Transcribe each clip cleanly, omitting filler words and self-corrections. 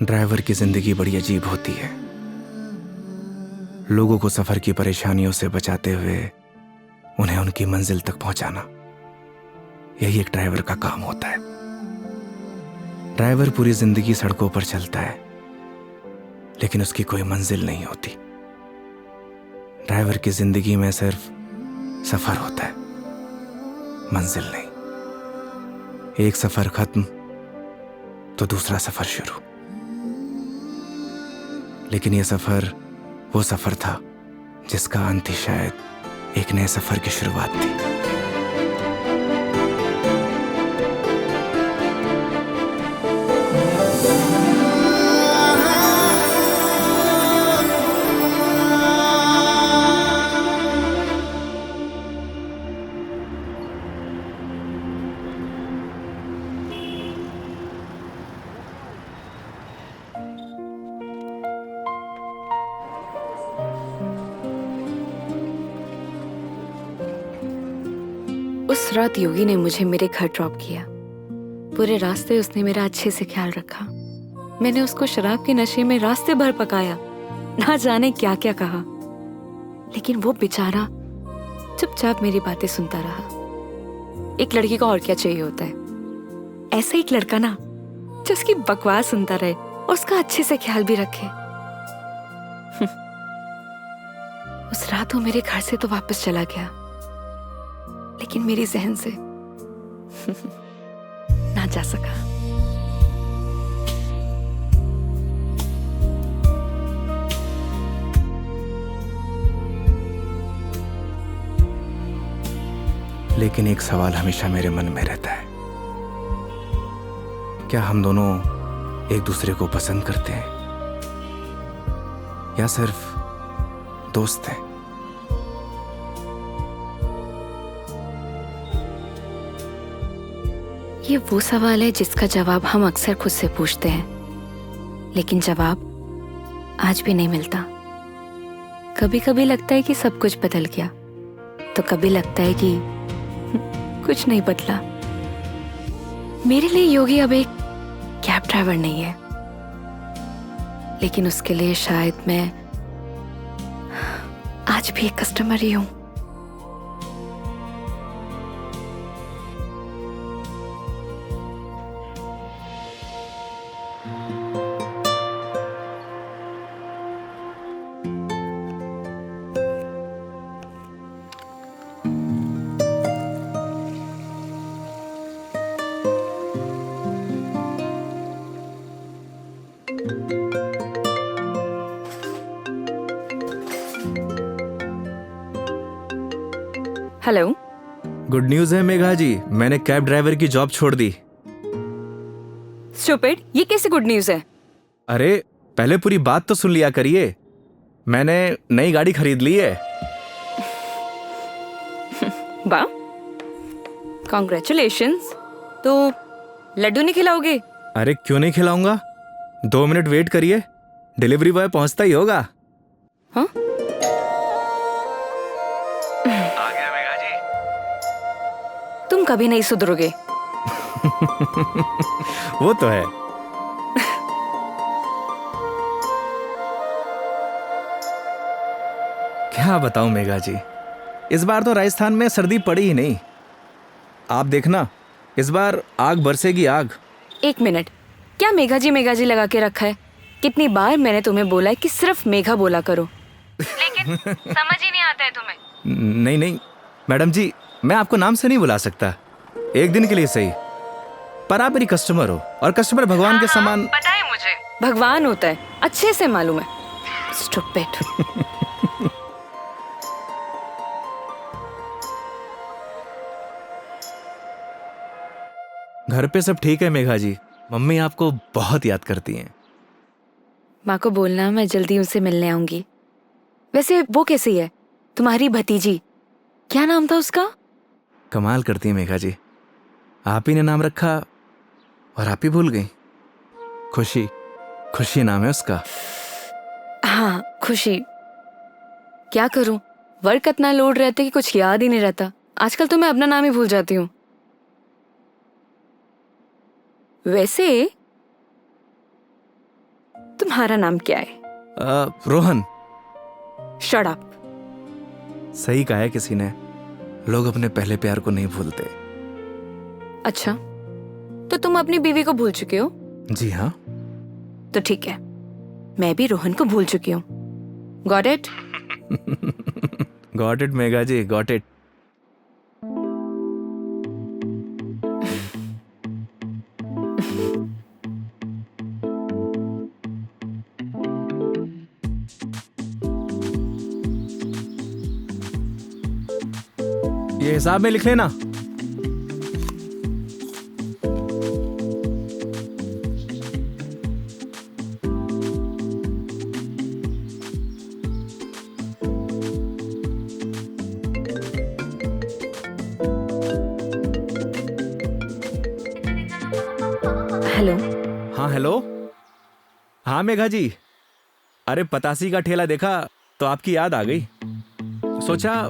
Driver की जिंदगी बड़ी अजीब होती है। लोगों को सफर की परेशानियों से बचाते हुए उन्हें उनकी मंजिल तक पहुंचाना, यही एक ड्राइवर का काम होता है। ड्राइवर पूरी जिंदगी सड़कों पर चलता है, लेकिन उसकी कोई मंजिल नहीं होती। ड्राइवर की जिंदगी में सिर्फ सफर होता है, मंजिल नहीं। एक सफर खत्म तो दूसरा सफर शुरू। लेकिन यह सफर वो सफर था जिसका अंत ही शायद एक नए सफर की शुरुआत थी। उस रात योगी ने मुझे मेरे घर ड्रॉप किया। पूरे रास्ते उसने मेरा अच्छे से ख्याल रखा। मैंने उसको शराब के नशे में रास्ते भर पकाया, ना जाने क्या क्या कहा, लेकिन वो बेचारा चुपचाप मेरी बातें सुनता रहा। एक लड़की को और क्या चाहिए होता है, ऐसा एक लड़का ना जो उसकी बकवास सुनता रहे और उसका अच्छे से ख्याल भी रखे। उस रात वो मेरे घर से तो वापस चला गया, लेकिन मेरी जहन से ना जा सका। लेकिन एक सवाल हमेशा मेरे मन में रहता है, क्या हम दोनों एक दूसरे को पसंद करते हैं या सिर्फ दोस्त हैं? ये वो सवाल है जिसका जवाब हम अक्सर खुद से पूछते हैं, लेकिन जवाब आज भी नहीं मिलता। कभी कभी लगता है कि सब कुछ बदल गया, तो कभी लगता है कि कुछ नहीं बदला। मेरे लिए योगी अब एक कैब ड्राइवर नहीं है, लेकिन उसके लिए शायद मैं आज भी एक कस्टमर ही हूं। हेलो। गुड न्यूज है मेघा जी, मैंने कैब ड्राइवर की जॉब छोड़ दी। स्टूपिड, ये कैसे गुड न्यूज है? अरे पहले पूरी बात तो सुन लिया करिए। मैंने नई गाड़ी खरीद ली है। वाह, कॉन्ग्रेचुलेशंस। तो लड्डू नहीं खिलाओगे? अरे क्यों नहीं खिलाऊंगा, 2 मिनट वेट करिए, डिलीवरी बॉय पहुंचता ही होगा। हाँ? आ गया मेघा जी। तुम कभी नहीं सुधरोगे। वो तो है। क्या बताऊं मेघा जी, इस बार तो राजस्थान में सर्दी पड़ी ही नहीं। आप देखना, इस बार आग बरसेगी आग। एक मिनट, क्या मेघा जी लगा के रखा है? कितनी बार मैंने तुम्हें बोला है कि सिर्फ मेघा बोला करो, लेकिन समझ ही नहीं आता है तुम्हें। नहीं नहीं मैडम जी, मैं आपको नाम से नहीं बुला सकता, एक दिन के लिए सही, पर आप मेरी कस्टमर हो और कस्टमर भगवान के समान। पता है मुझे भगवान होता है, अच्छे से मालूम है। स्टूपिड। घर पे सब ठीक है मेघा जी, मम्मी आपको बहुत याद करती हैं। माँ को बोलना मैं जल्दी उनसे मिलने आऊंगी। वैसे वो कैसी है, तुम्हारी भतीजी? क्या नाम था उसका? कमाल करती है मेघा जी, आप ही ने नाम रखा और आप ही भूल गई। खुशी, खुशी नाम है उसका। हाँ, खुशी। क्या करूं, वर्क इतना लोड रहता है कि कुछ याद ही नहीं रहता। आजकल तो मैं अपना नाम ही भूल जाती हूँ। वैसे तुम्हारा नाम क्या है? रोहन। Shut up. सही कहा है किसी ने, लोग अपने पहले प्यार को नहीं भूलते। अच्छा, तो तुम अपनी बीवी को भूल चुके हो? जी हाँ। तो ठीक है, मैं भी रोहन को भूल चुकी हूँ। Got it? Got it Megha ji, got it. ये हिसाब में लिख लेना। हेलो। हाँ हेलो। हाँ मेघा जी, अरे पतासी का ठेला देखा तो आपकी याद आ गई, सोचा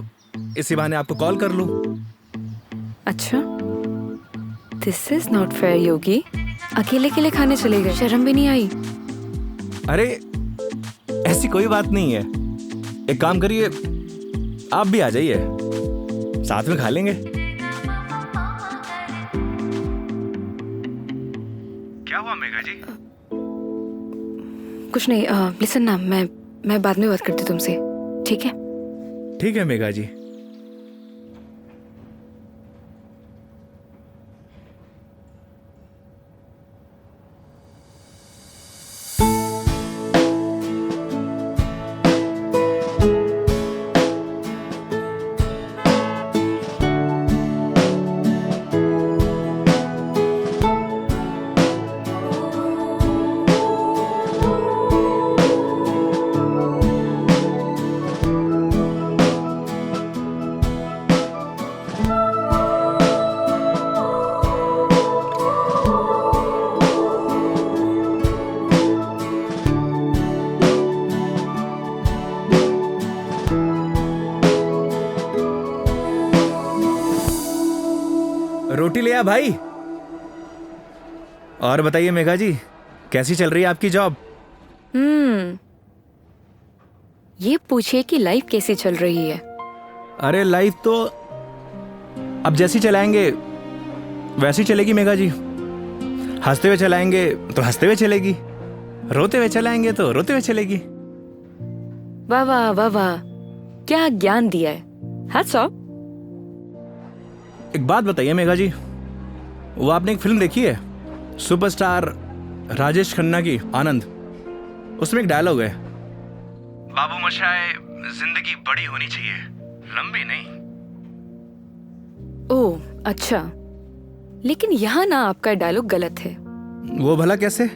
इसी बहाने आपको कॉल कर लूं। अच्छा, दिस इज नॉट फेयर योगी। अकेले अकेले खाने चले गए, शर्म भी नहीं आई? अरे ऐसी कोई बात नहीं है, एक काम करिए, आप भी आ जाइए, साथ में खा लेंगे। क्या हुआ मेघा जी? कुछ नहीं। लिसन ना, मैं बाद में बात करती हूँ तुमसे, ठीक है? ठीक है मेघा जी। रोटी ले आ भाई। और बताइए मेघा जी, कैसी चल रही है आपकी जॉब? ये पूछिए कि लाइफ कैसी चल रही है। अरे लाइफ तो अब जैसी चलाएंगे वैसी चलेगी मेघा जी। हंसते हुए चलाएंगे तो हंसते हुए चलेगी, रोते हुए चलाएंगे तो रोते हुए चलेगी। वाह वाह वाह वाह, क्या ज्ञान दिया है। Hats off. एक बात बताइए मेघा जी, वो आपने एक फिल्म देखी है सुपरस्टार राजेश खन्ना की, आनंद? उसमें एक डायलॉग है, बाबू मोशाय, जिंदगी बड़ी होनी चाहिए, लंबी नहीं। ओह अच्छा, लेकिन यहाँ ना आपका डायलॉग गलत है। वो भला कैसे?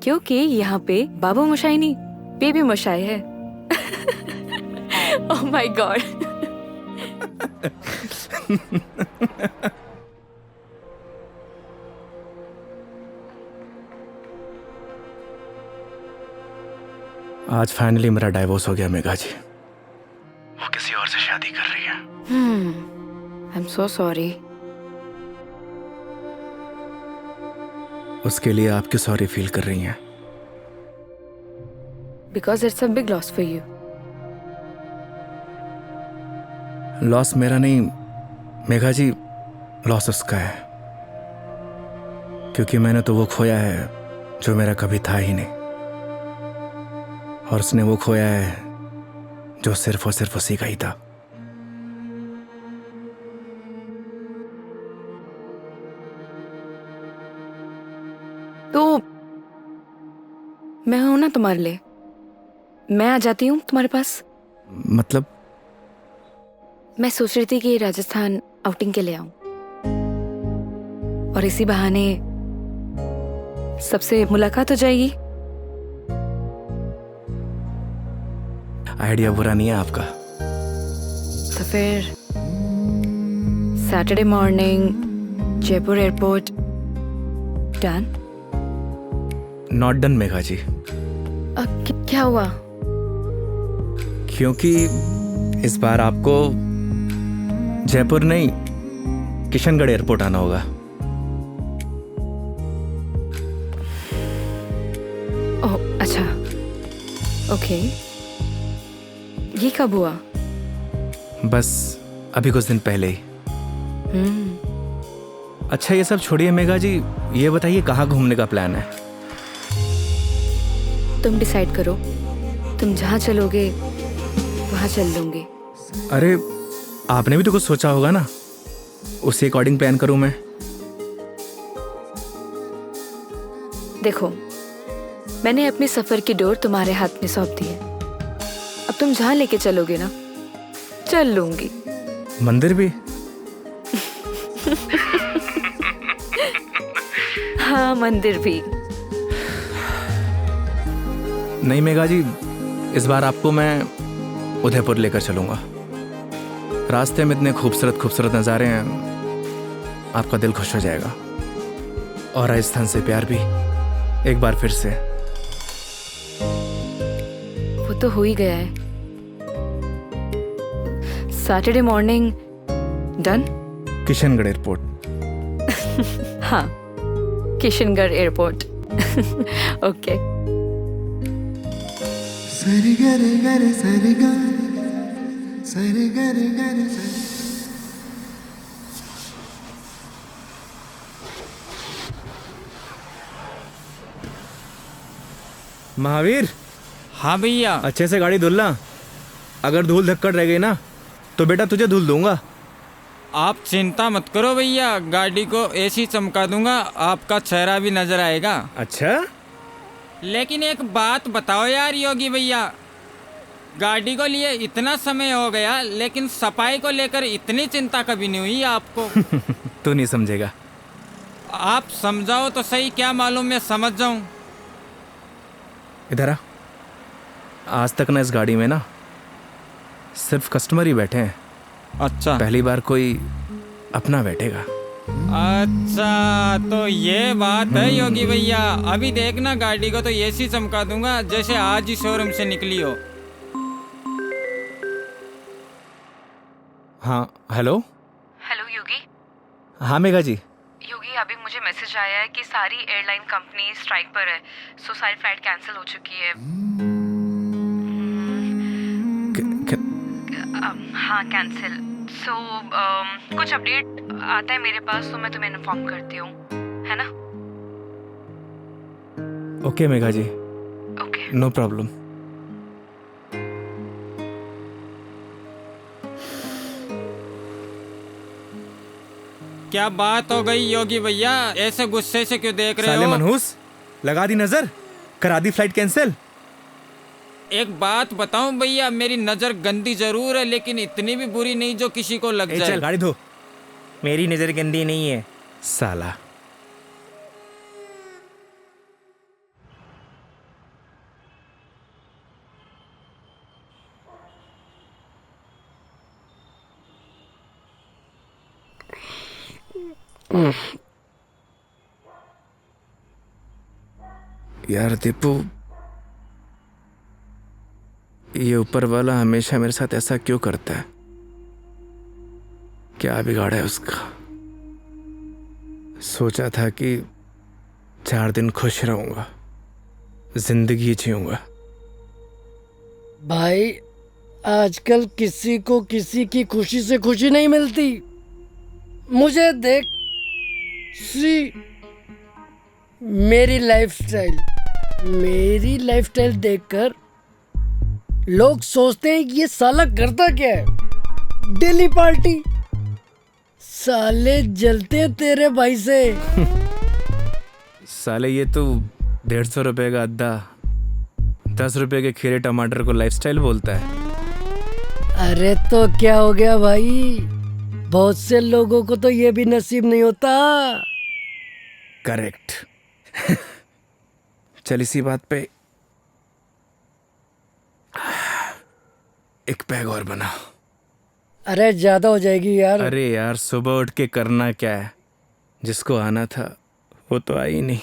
क्योंकि यहाँ पे बाबू मोशाई नहीं, बेबी मोशाई है। Oh my God. आज फाइनली मेरा डाइवोर्स हो गया मेघा जी। वो किसी और से शादी कर रही है। I am so sorry. उसके लिए आप क्यों सॉरी फील कर रही हैं? Because it's a big loss for you. Loss मेरा नहीं मेघा जी, लॉस उसका है, क्योंकि मैंने तो वो खोया है जो मेरा कभी था ही नहीं, और उसने वो खोया है जो सिर्फ और सिर्फ उसी का ही था। तो मैं हूं ना तुम्हारे लिए, मैं आ जाती हूँ तुम्हारे पास। मतलब? मैं सोच रही थी कि राजस्थान आउटिंग के लिए आऊं, और इसी बहाने सबसे मुलाकात हो जाएगी। आइडिया बुरा नहीं है आपका। तो फिर Saturday morning Jaipur airport. Done? Not done Megha ji. क्या हुआ? क्योंकि इस बार आपको जयपुर नहीं, किशनगढ़ एयरपोर्ट आना होगा। ओह अच्छा, ओके। ये कब हुआ? बस अभी कुछ दिन पहले ही। अच्छा ये सब छोड़िए मेघा जी, ये बताइए कहाँ घूमने का प्लान है? तुम डिसाइड करो, तुम जहाँ चलोगे वहाँ चल लूंगी। अरे आपने भी तो कुछ सोचा होगा ना, उसी अकॉर्डिंग प्लान करूँ मैं। देखो, मैंने अपने सफर की डोर तुम्हारे हाथ में सौंप दी है। अब तुम जहाँ लेके चलोगे ना, चल लूंगी। मंदिर भी? हाँ, मंदिर भी। नहीं मेघा जी, इस बार आपको मैं उदयपुर लेकर चलूंगा। रास्ते में इतने खूबसूरत खूबसूरत नज़ारे हैं, आपका दिल खुश हो जाएगा। और राजस्थान से प्यार भी एक बार फिर से। वो तो हो ही गया है। Saturday morning done. Kishangarh airport. हाँ, किशनगढ़ एयरपोर्ट। ओके। सरी गरे गरे सरी गा सरी गरे गरे सरी। महावीर, हाँ भैया। अच्छे से गाड़ी धुलना। अगर धूल धक्कड़ रह गई ना तो बेटा तुझे धुल दूंगा। आप चिंता मत करो भैया, गाड़ी को ऐसी चमका दूंगा, आपका चेहरा भी नजर आएगा। अच्छा? लेकिन एक बात बताओ यार योगी भैया, गाड़ी को लिए इतना समय हो गया लेकिन सफाई को लेकर इतनी चिंता कभी नहीं हुई आपको। तू नहीं समझेगा। आप समझाओ तो सही, क्या मालूम मैं समझ जाऊं। इधर आ। आज तक ना इस गाड़ी में ना सिर्फ कस्टमर ही बैठे हैं। अच्छा। पहली बार कोई अपना बैठेगा। अच्छा तो ये बात है योगी भैया। अभी देखना गाड़ी को तो ऐसी चमका दूंगा जैसे आज ही शोरूम से निकली हो। हाँ हेलो। हेलो योगी। हाँ मेघा जी। योगी, अभी मुझे मैसेज आया है कि सारी एयरलाइन कंपनी स्ट्राइक पर है, सो सारी फ्लाइट कैंसिल हो चुकी है। हाँ, कैंसिल। सो कुछ अपडेट आता है मेरे पास तो मैं तुम्हें इन्फॉर्म करती हूँ, है ना? Okay Megha ji, okay. No problem. क्या बात हो गई योगी भैया, ऐसे गुस्से से क्यों देख रहे साले हो? मनहूस, लगा दी नजर, करा दी फ्लाइट कैंसिल। एक बात बताऊं भैया, मेरी नजर गंदी जरूर है लेकिन इतनी भी बुरी नहीं जो किसी को लग जाए। चल गाड़ी धो। मेरी नजर गंदी नहीं है साला। यार दीपू, ये ऊपर वाला हमेशा मेरे साथ ऐसा क्यों करता है? क्या बिगाड़ा है उसका? सोचा था कि 4 दिन खुश रहूंगा, जिंदगी जीऊंगा। भाई आजकल किसी को किसी की खुशी से खुशी नहीं मिलती। मुझे देख, सी मेरी लाइफस्टाइल देखकर लोग सोचते हैं कि ये साला करता क्या है। डेली पार्टी, साले जलते हैं तेरे भाई से। साले ये तो 150 रुपए का अद्दा 10 रुपए के खीरे टमाटर को लाइफस्टाइल बोलता है। अरे तो क्या हो गया भाई, बहुत से लोगों को तो ये भी नसीब नहीं होता। करेक्ट। चल इसी बात पे एक पैग और बना। अरे ज्यादा हो जाएगी यार। अरे यार, सुबह उठ के करना क्या है? जिसको आना था वो तो आई नहीं।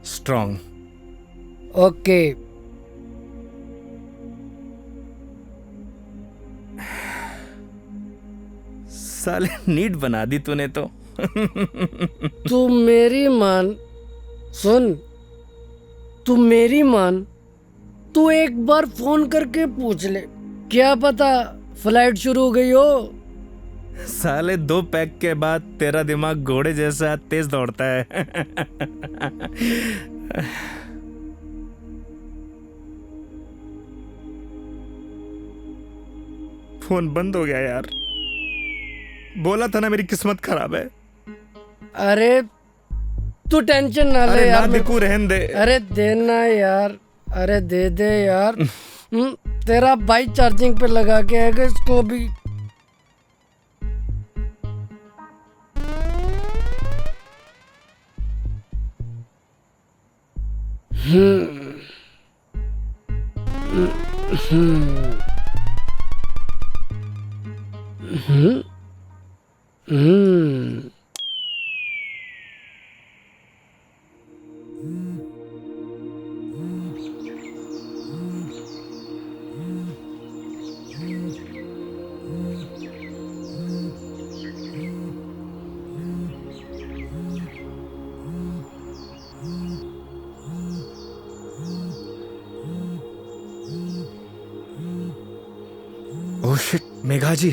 स्ट्रॉन्ग। ओके। साले नीट बना दी तूने तो। तू मेरी मान, सुन, तू मेरी मान, तू एक बार फोन करके पूछ ले, क्या पता फ्लाइट शुरू हो गई हो। साले 2 पैक के बाद तेरा दिमाग घोड़े जैसा तेज दौड़ता है। फोन बंद हो गया यार। बोला था ना मेरी किस्मत खराब है। अरे तू टेंशन ना ले अरे यार। ना दिकू, रहन दे। अरे देना यार, अरे दे दे यार। तेरा भाई चार्जिंग पे लगा के आएगा इसको भी। ओह शिट, मेघा जी।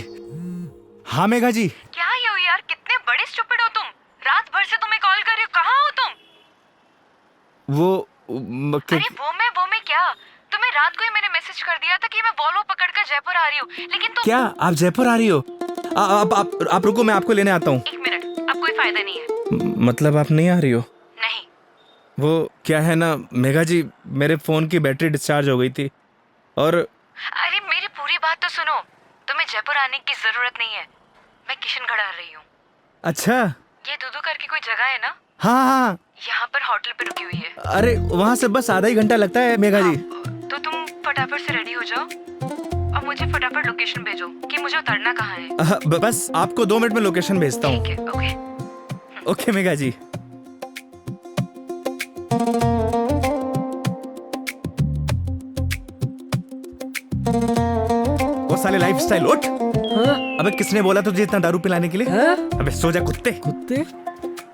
हाँ मेघा जी। क्या ये हो यार, कितने बड़े स्टूपिड हो तुम। रात भर से तुम्हें कॉल कर रही हूँ, कहाँ हो तुम? अरे वो मैं क्या, तुम्हें रात को ही मैंने मैसेज कर दिया था कि मैं वॉल्वो पकड़कर जयपुर आ रही हूँ, लेकिन तुम। क्या आप जयपुर आ रही हो? आप रुको, मैं आपको लेने आता हूँ। 1 मिनट, अब कोई फायदा नहीं है। मतलब आप नहीं आ रही हो? नहीं। वो क्या है ना मेघा जी, मेरे फोन की बैटरी डिस्चार्ज हो गई थी और अरे मेरी पूरी बात तो सुनो, तुम्हें जयपुर आने की जरूरत नहीं है। मैं किशनगढ़ आ रही हूँ। अच्छा। ये दूधू करके कोई जगह है ना? हाँ हाँ। यहाँ पर होटल पे रुकी हुई है। अरे वहाँ से बस आधा ही घंटा लगता है मेघा जी। तो तुम फटाफट से रेडी हो जाओ और मुझे फटाफट लोकेशन भेजो कि मुझे उतरना कहाँ है। बस आपको 2 मिनट में लोकेशन भेजता हूँ। ठीक है, ओके। ओके मेघा जी। वो साले लाइफस्टाइल उठ। हाँ? अबे किसने बोला तुझे इतना दारू पिलाने के लिए? हाँ? अबे सो जा कुत्ते। कुत्ते?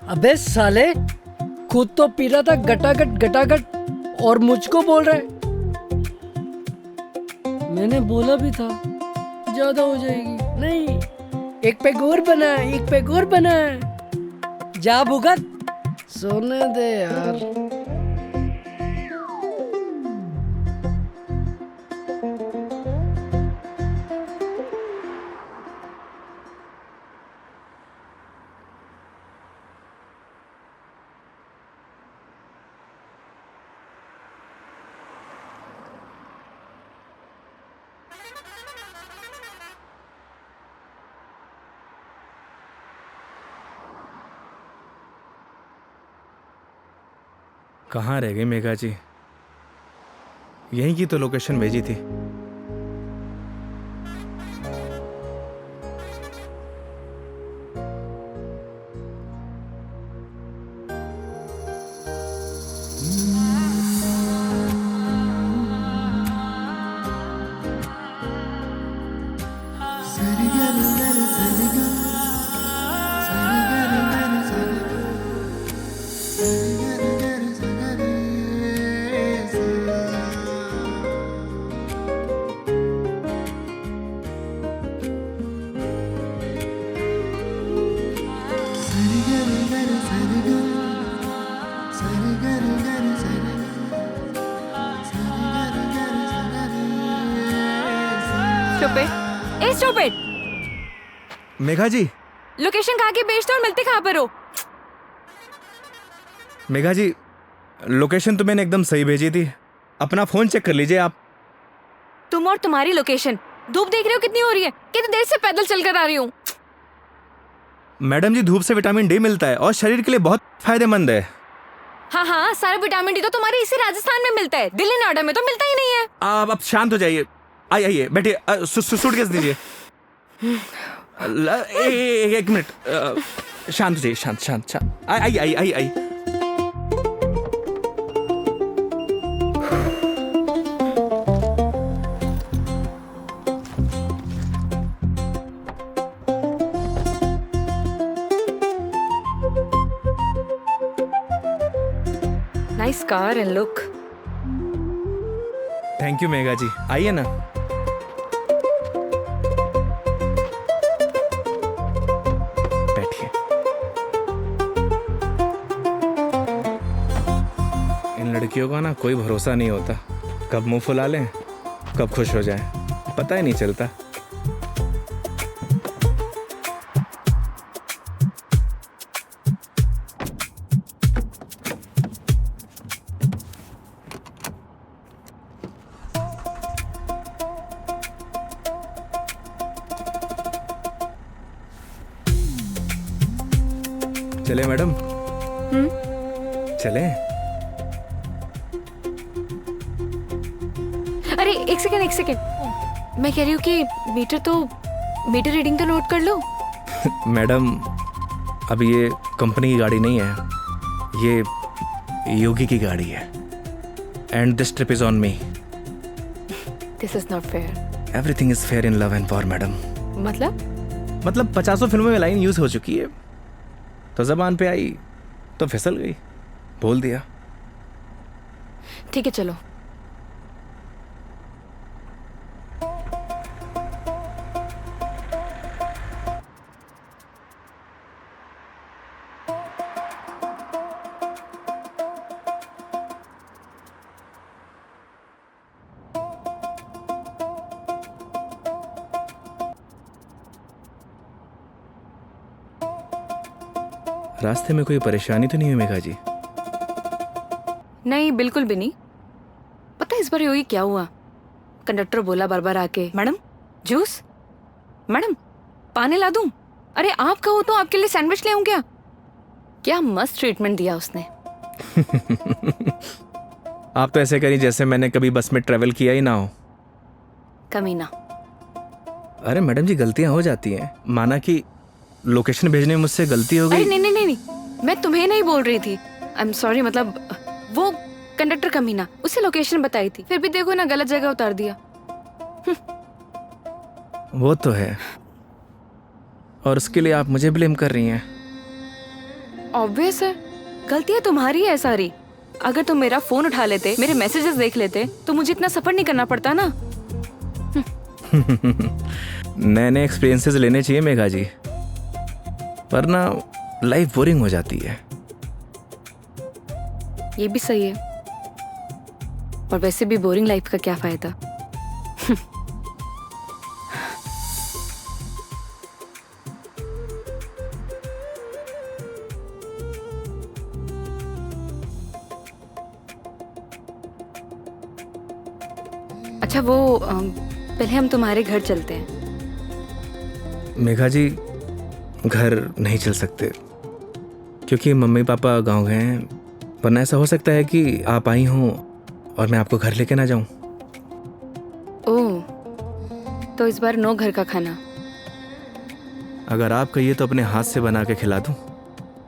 अबे साले, खुद तो पी रहा था गटागट गटागट और मुझको बोल रहे। मैंने बोला भी था ज्यादा हो जाएगी। नहीं, 1 पैक और बना, 1 पैक और बना। जा भुगत, सोने दे यार। कहाँ रह गई मेघा जी? यहीं की तो लोकेशन भेजी थी। स्टूपिड। मेघा जी। लोकेशन कहाँ की भेजते हो और मिलते कहाँ पर हो? मेघा जी, लोकेशन तो मैंने एकदम सही भेजी थी। अपना फोन चेक कर लीजिए आप। तुम और तुम्हारी लोकेशन। धूप देख रहे हो कितनी हो रही है? कितनी देर से पैदल चलकर आ रही हूँ। मैडम जी, धूप से विटामिन डी मिलता है और शरीर के लिए बहुत फायदेमंद है। हाँ, सारा विटामिन डी तो तुम्हारे इसी राजस्थान में मिलता है, दिल्ली नोएडा में तो मिलता ही नहीं है। आप शांत हो जाइए। आइए बैठिए। सूटकेस दीजिए। 1 मिनट, शांत हो जाइए। शांत। आइए। Nice car and look. Thank you Megha ji, आइए ना। बैठिए। इन लड़कियों का ना कोई भरोसा नहीं होता, कब मुंह फुला लें कब खुश हो जाएं, पता ही नहीं चलता। चले मैडम? चले? अरे एक सेकेंड, मैं कह रही हूँ कि मीटर रीडिंग तो नोट कर लो। मैडम अब ये कंपनी की गाड़ी नहीं है, ये योगी की गाड़ी है। And this trip is on me. This is not fair. Everything is fair in love and war madam. मतलब 50 फिल्मों में लाइन यूज हो चुकी है, तो जबान पे आई तो फिसल गई, बोल दिया। ठीक है चलो। रास्ते में कोई परेशानी तो नहीं हुई मेघा जी? नहीं बिल्कुल भी नहीं। पता है इस बार योगी क्या हुआ? कंडक्टर बोला बार बार आके, मैडम जूस, मैडम पानी ला दूं? अरे आप कहो तो आपके लिए सैंडविच ले आऊं क्या? क्या मस्त ट्रीटमेंट दिया उसने। आप तो ऐसे करी जैसे मैंने कभी बस में ट्रेवल किया ही ना हो। कमीना। अरे मैडम जी गलतियां हो जाती हैं, माना कि लोकेशन भेजने में मुझसे गलती हो अरे गई। नहीं, मैं तुम्हें नहीं बोल रही थी। आई एम सॉरी, मतलब वो कंडक्टर कमीना, उसे लोकेशन बताई थी, फिर भी देखो ना गलत जगह उतार दिया। वो तो है, और उसके लिए आप मुझे ब्लेम कर रही हैं। ऑब्वियस है, गलतियां तुम्हारी है सारी। अगर तुम मेरा फोन उठा लेते, मेरे मैसेजेस देख लेते, तो मुझे इतना सफर नहीं करना पड़ता ना। नए नए एक्सपीरियंसेस लेने चाहिए मेघा जी, वरना लाइफ बोरिंग हो जाती है। ये भी सही है, और वैसे भी बोरिंग लाइफ का क्या फायदा। अच्छा वो पहले हम तुम्हारे घर चलते हैं। मेघा जी घर नहीं चल सकते, क्योंकि मम्मी पापा गांव गए हैं, वरना ऐसा हो सकता है कि आप आई हों और मैं आपको घर लेके ना जाऊं। ओह, तो इस बार नो घर का खाना। अगर आप कहिए तो अपने हाथ से बना के खिला दूं।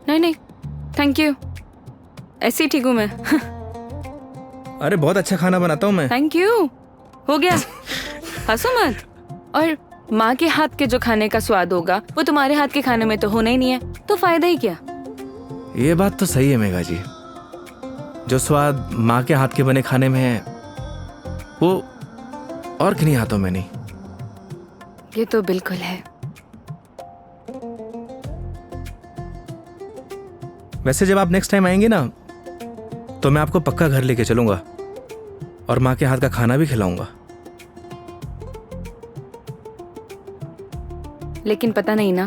नहीं थैंक यू, ऐसे ही ठीक हूँ मैं। अरे बहुत अच्छा खाना बनाता हूं मैं। थैंक यू, हो गया, हंसो मत। और माँ के हाथ के जो खाने का स्वाद होगा वो तुम्हारे हाथ के खाने में तो होना ही नहीं है, तो फायदा ही क्या। ये बात तो सही है मेघा जी, जो स्वाद माँ के हाथ के बने खाने में है वो और किन्हीं हाथों में नहीं। ये तो बिल्कुल है। वैसे जब आप नेक्स्ट टाइम आएंगे ना, तो मैं आपको पक्का घर लेके चलूंगा और माँ के हाथ का खाना भी खिलाऊंगा। लेकिन पता नहीं ना,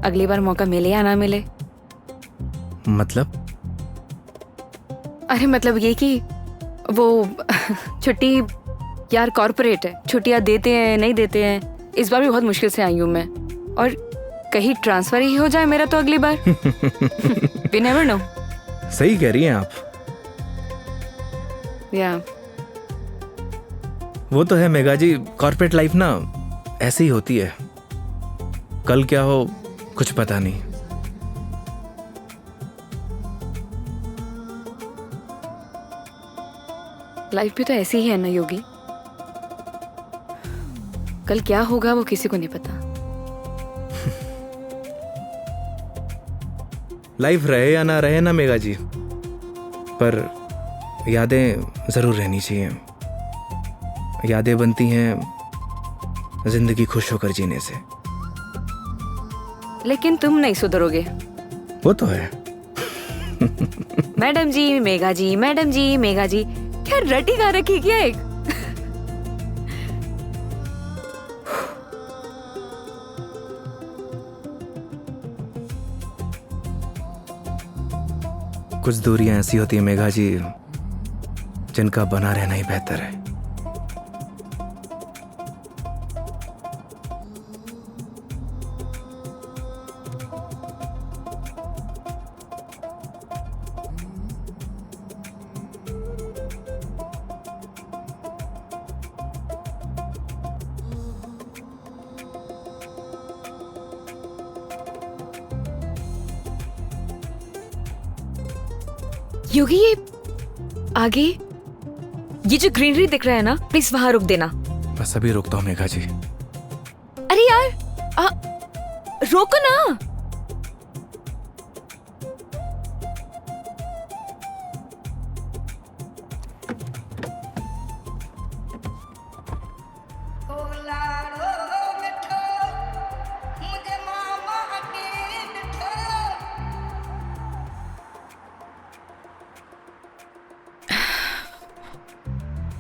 अगली बार मौका मिले या ना मिले। मतलब? अरे मतलब ये कि वो छुट्टी यार कॉर्पोरेट है, छुट्टियां देते हैं नहीं देते हैं। इस बार भी बहुत मुश्किल से आई हूँ मैं, और कहीं ट्रांसफर ही हो जाए मेरा तो अगली बार। We never know। सही कह रही हैं आप। या वो तो है मेघा जी, कॉर्पोरेट लाइफ ना ऐसी ही होती है, कल क्या हो कुछ पता नहीं। लाइफ भी तो ऐसी ही है ना योगी, कल क्या होगा वो किसी को नहीं पता। लाइफ रहे या ना रहे ना मेघा जी, पर यादें जरूर रहनी चाहिए। यादें बनती हैं जिंदगी खुश होकर जीने से। लेकिन तुम नहीं सुधरोगे। वो तो है। मैडम जी मेघा जी, मैडम जी मेघा जी, क्या रटी गा रखी क्या एक? कुछ दूरियां ऐसी होती हैं मेघा जी जिनका बना रहना ही बेहतर है। योगी ये आगे ये जो ग्रीनरी दिख रहा है ना, प्लीज वहां रुक देना। बस अभी रुकता हूँ मेघा जी। अरे यार रोको ना।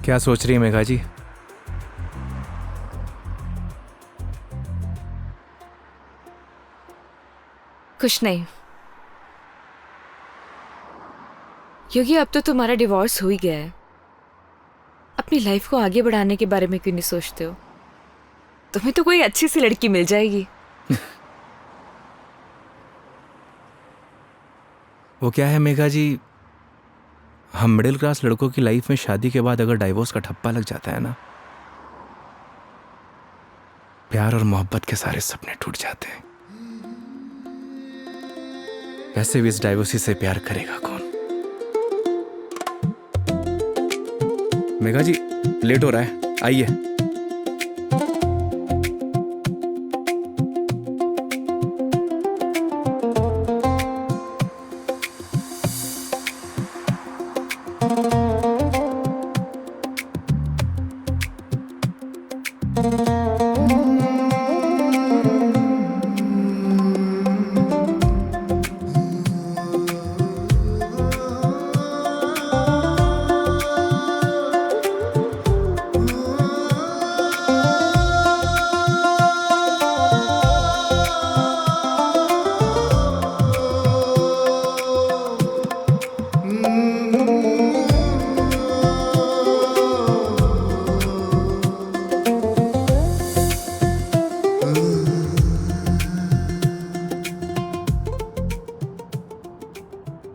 क्या सोच रही है मेघा जी? कुछ नहीं योगी, अब तो तुम्हारा डिवोर्स हो ही गया है। अपनी लाइफ को आगे बढ़ाने के बारे में क्यों नहीं सोचते हो? तुम्हें तो कोई अच्छी सी लड़की मिल जाएगी। वो क्या है मेघा जी, हम मिडिल क्लास लड़कों की लाइफ में शादी के बाद अगर डाइवोर्स का ठप्पा लग जाता है ना, प्यार और मोहब्बत के सारे सपने टूट जाते हैं। वैसे भी इस डाइवोर्सी से प्यार करेगा कौन? मेघा जी लेट हो रहा है, आइए।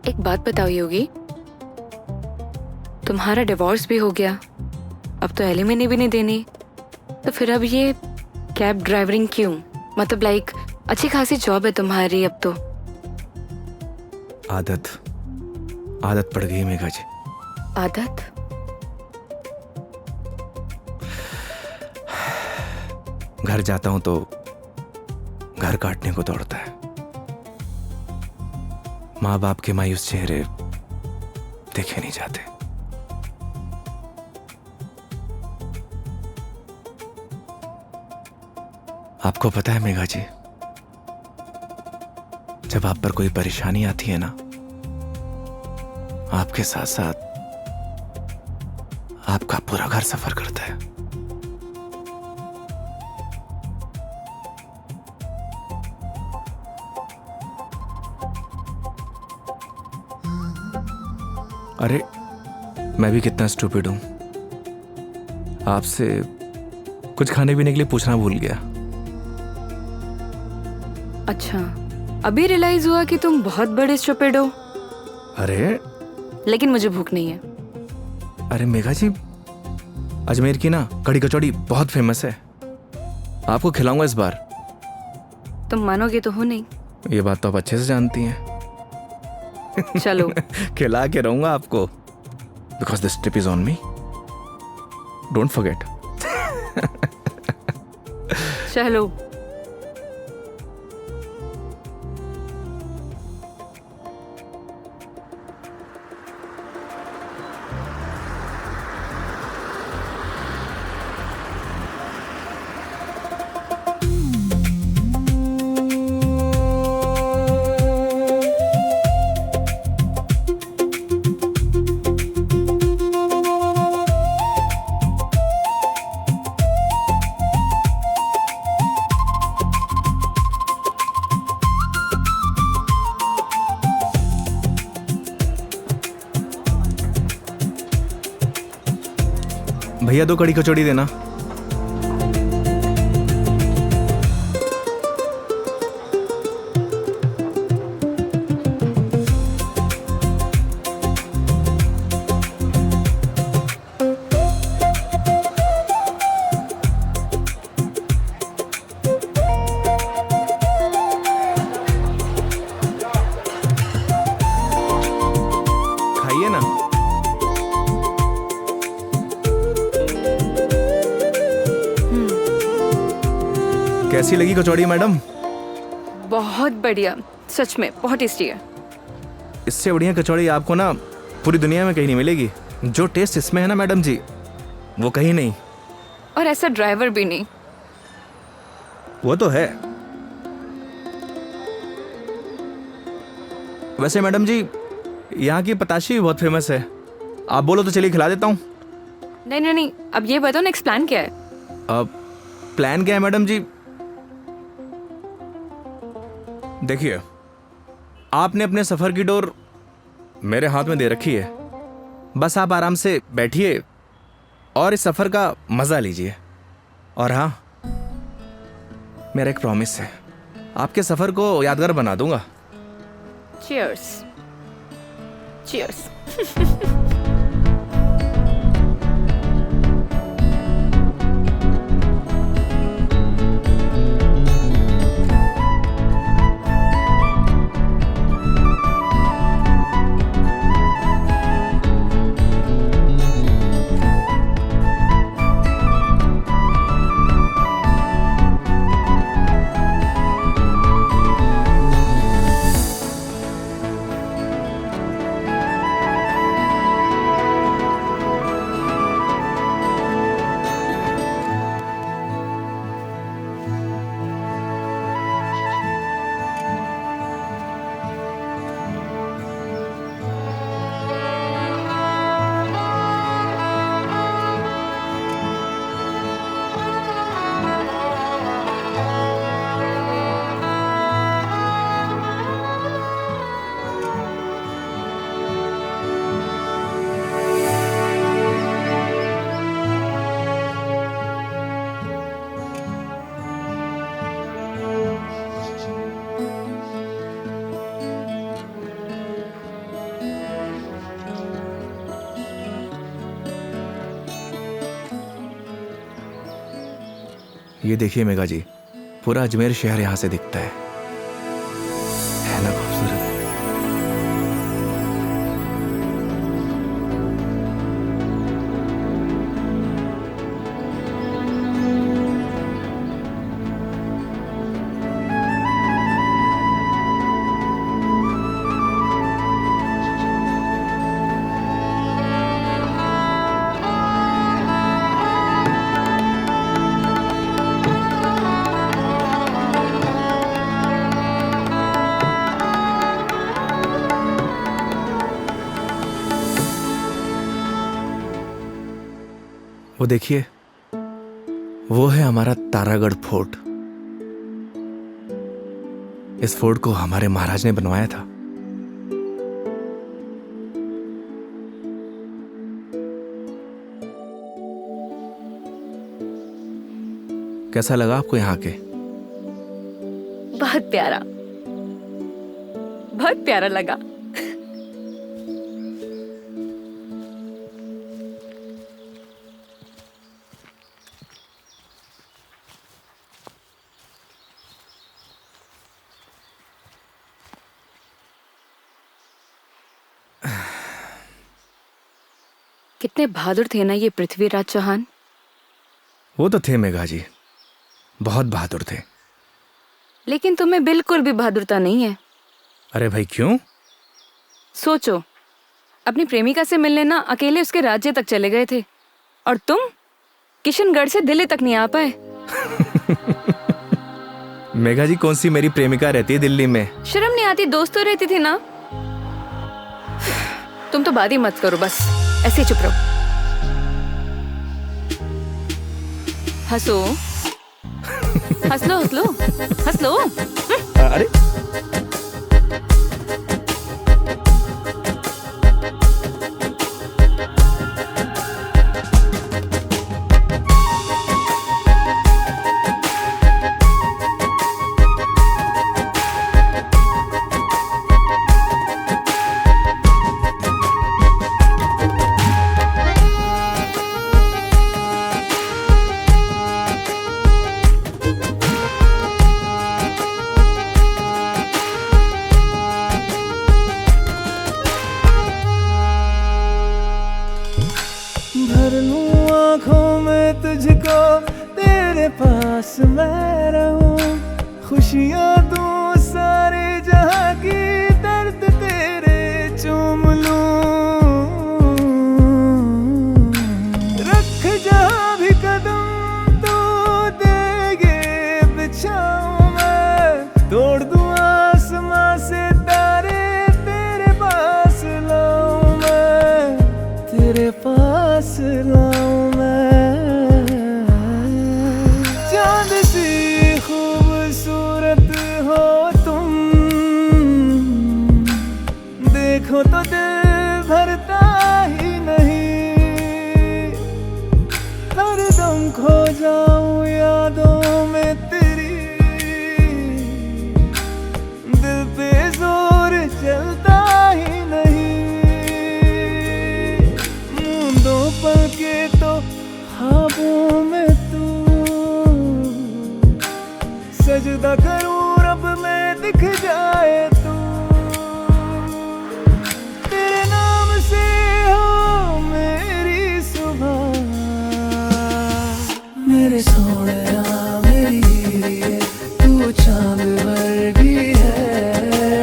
एक बात बताओ योगी, तुम्हारा डिवोर्स भी हो गया, अब तो एलिमनी भी नहीं देनी, तो फिर अब ये कैब ड्राइवरिंग क्यों? मतलब लाइक अच्छी खासी जॉब है तुम्हारी अब तो। आदत पड़ गई मेघा जी। आदत? घर जाता हूं तो घर काटने को दौड़ता है। माँ बाप के मायूस चेहरे देखे नहीं जाते। आपको पता है मेघा जी, जब आप पर कोई परेशानी आती है ना, आपके साथ साथ आपका पूरा घर सफर करता है। अरे मैं भी कितना स्टूपिड हूं, आपसे कुछ खाने पीने के लिए पूछना भूल गया। अच्छा, अभी रियलाइज हुआ कि तुम बहुत बड़े स्टूपिड हो। अरे लेकिन मुझे भूख नहीं है। अरे मेघा जी, अजमेर की ना कड़ी कचौड़ी बहुत फेमस है, आपको खिलाऊंगा इस बार। तुम मानोगे तो हो नहीं। ये बात तो आप अच्छे से जानती हैं। चलो। खिला के रहूंगा आपको, because this trip is on me, don't forget. चलो। भैया 2 कड़ी कचौड़ी देना। खाइए ना। कैसी लगी कचौड़ी मैडम? बहुत बढ़िया, सच में बहुत टेस्टी है। इससे बढ़िया कचौड़ी आपको ना पूरी दुनिया में कहीं नहीं मिलेगी। जो टेस्ट इसमें है ना मैडम जी, वो कहीं नहीं। और ऐसा ड्राइवर भी नहीं। वो तो है। वैसे मैडम जी, यहाँ की पताशी भी बहुत फेमस है। आप बोलो तो चलिए खिला देता हूँ। नहीं नहीं नहीं, अब ये बताओ नेक्स्ट प्लान क्या है? अब प्लान क्या है मैडम जी? देखिए, आपने अपने सफर की डोर मेरे हाथ में दे रखी है। बस आप आराम से बैठिए और इस सफर का मजा लीजिए। और हाँ, मेरा एक प्रॉमिस है, आपके सफर को यादगार बना दूंगा। चीयर्स। चीयर्स। ये देखिए मेघा जी, पूरा अजमेर शहर यहाँ से दिखता है ना खूबसूरत? वो देखिए, वो है हमारा तारागढ़ फोर्ट। इस फोर्ट को हमारे महाराज ने बनवाया था। कैसा लगा आपको यहाँ के? बहुत प्यारा, बहुत प्यारा लगा। कितने बहादुर थे ना ये पृथ्वीराज चौहान। वो तो थे मेघा जी, बहुत बहादुर थे। लेकिन तुम्हें बिल्कुल भी बहादुरता नहीं है। अरे भाई क्यों? सोचो, अपनी प्रेमिका से मिलने ना अकेले उसके राज्य तक चले गए थे, और तुम किशनगढ़ से दिल्ली तक नहीं आ पाए। मेघा जी, कौन सी मेरी प्रेमिका रहती है दिल्ली में? शर्म नहीं आती? दोस्त तो रहती थी ना। तुम तो बात ही मत करो, बस ऐसे ही चुप रहो। हंसो, हंस लो, हंस लो, हंस लो। अरे पास मैं रहूं, खुशियां दूं सारे जहां की, दर्द तेरे चूम लूं। रख जहां भी कदम तू देगे बिछाऊं मैं, तोड़ दूं आसमां से तारे, तेरे पास लाऊं मैं, तेरे पास लाऊं मैं। चांद सी खूबसूरत हो तुम, देखो तो दिल भरता ही नहीं, हरदम खो जाऊं यादों में तेरी, दिल पे जोर चलता ही नहीं। मूंदों पल के तो ख्वाबों में तू, सजदा करूं रब में दिख जाए तू, तेरे नाम से हो मेरी सुबह। मेरे सोनिया मेरी हीरे, तू चांद वर्गी है,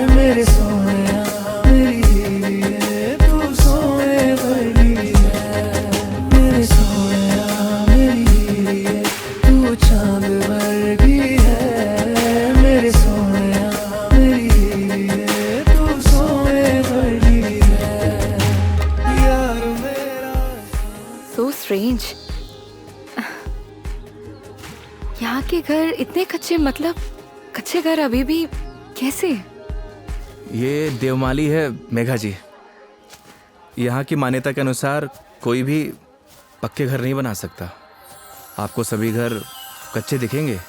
मेरे सोनिया मेरी हीरे, तू सोने वर्गी है, मेरे सोनिया मेरी हीरे, तू चांद वर्गी है, मेरे सोनिया मेरी हीरे, तू सोने वर्गी है, यार मेरा। So strange. यहाँ के घर इतने कच्चे, मतलब कच्चे घर अभी भी कैसे? ये देवमाली है मेघा जी। यहाँ की मान्यता के अनुसार कोई भी पक्के घर नहीं बना सकता। आपको सभी घर कच्चे दिखेंगे।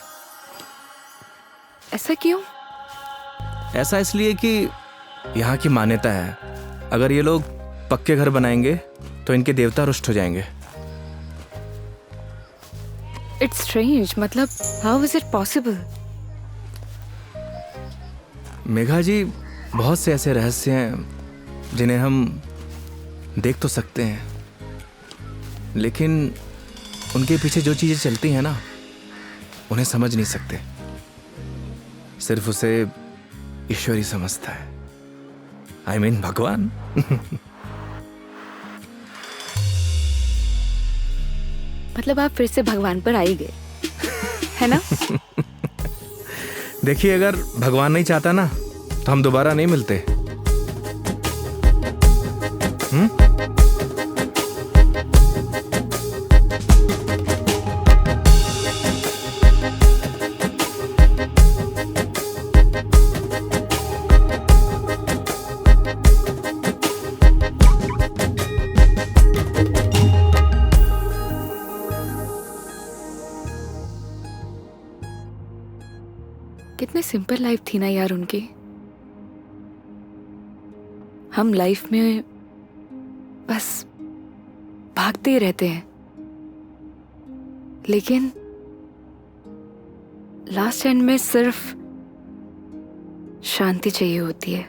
ऐसा क्यों? ऐसा इसलिए कि यहाँ की मान्यता है, अगर ये लोग पक्के घर बनाएंगे तो इनके देवता रुष्ट हो जाएंगे। इट्स स्ट्रेंज, मतलब how is it possible? Megha ji, बहुत से ऐसे रहस्य हैं जिन्हें हम देख तो सकते हैं, लेकिन उनके पीछे जो चीजें चलती हैं ना, उन्हें समझ नहीं सकते। सिर्फ उसे ईश्वर ही समझता है। I mean, भगवान। मतलब आप फिर से भगवान पर आ ही गए, है ना? देखिए, अगर भगवान नहीं चाहता ना तो हम दोबारा नहीं मिलते। कितने सिंपल लाइफ थी ना यार उनकी। हम लाइफ में बस भागते ही रहते हैं, लेकिन लास्ट एंड में सिर्फ शांति चाहिए होती है,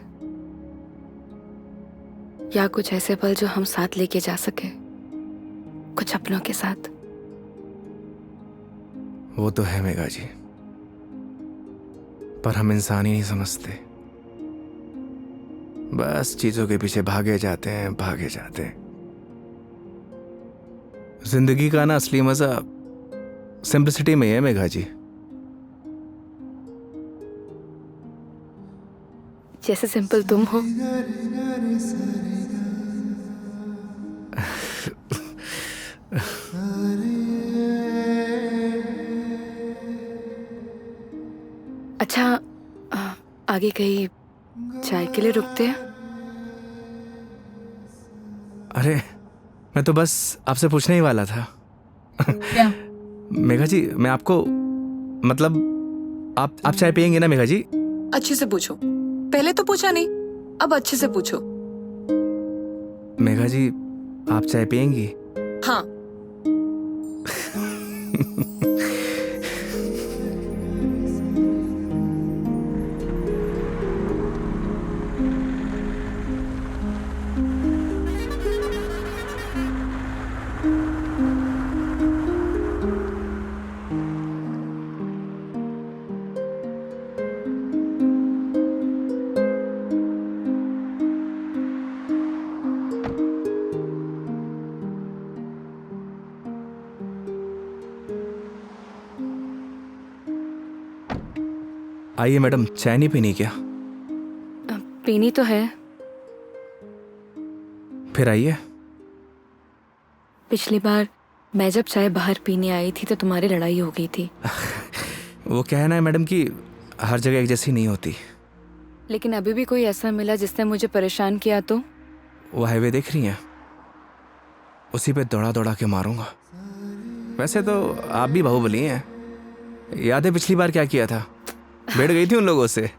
या कुछ ऐसे पल जो हम साथ लेके जा सके, कुछ अपनों के साथ। वो तो है मेघा जी, पर हम इंसान ही नहीं समझते। बस चीजों के पीछे भागे जाते हैं। जिंदगी का ना असली मजा सिंपलिसिटी में है मेघा जी। जैसे सिंपल तुम हो। अच्छा, आगे कहीं चाय के लिए रुकते हैं? अरे, मैं तो बस आपसे पूछने ही वाला था। क्या? मेघा जी, मैं आपको मतलब आप चाय पियेंगे ना मेघा जी? अच्छे से पूछो। पहले तो पूछा नहीं, अब अच्छे से पूछो। मेघा जी, आप चाय पियेंगी? हाँ। आइए मैडम, चाय नहीं पीनी क्या? पीनी तो है। फिर आइए। पिछली बार मैं जब चाय बाहर पीने आई थी तो तुम्हारी लड़ाई हो गई थी। वो कहना है मैडम कि हर जगह एक जैसी नहीं होती। लेकिन अभी भी कोई ऐसा मिला जिसने मुझे परेशान किया तो? वो हाईवे देख रही हैं, उसी पे दौड़ा दौड़ा के मारूंगा। वैसे तो आप भी बाहुबली हैं। याद है पिछली बार क्या किया था? बैठ गई थी उन लोगों से।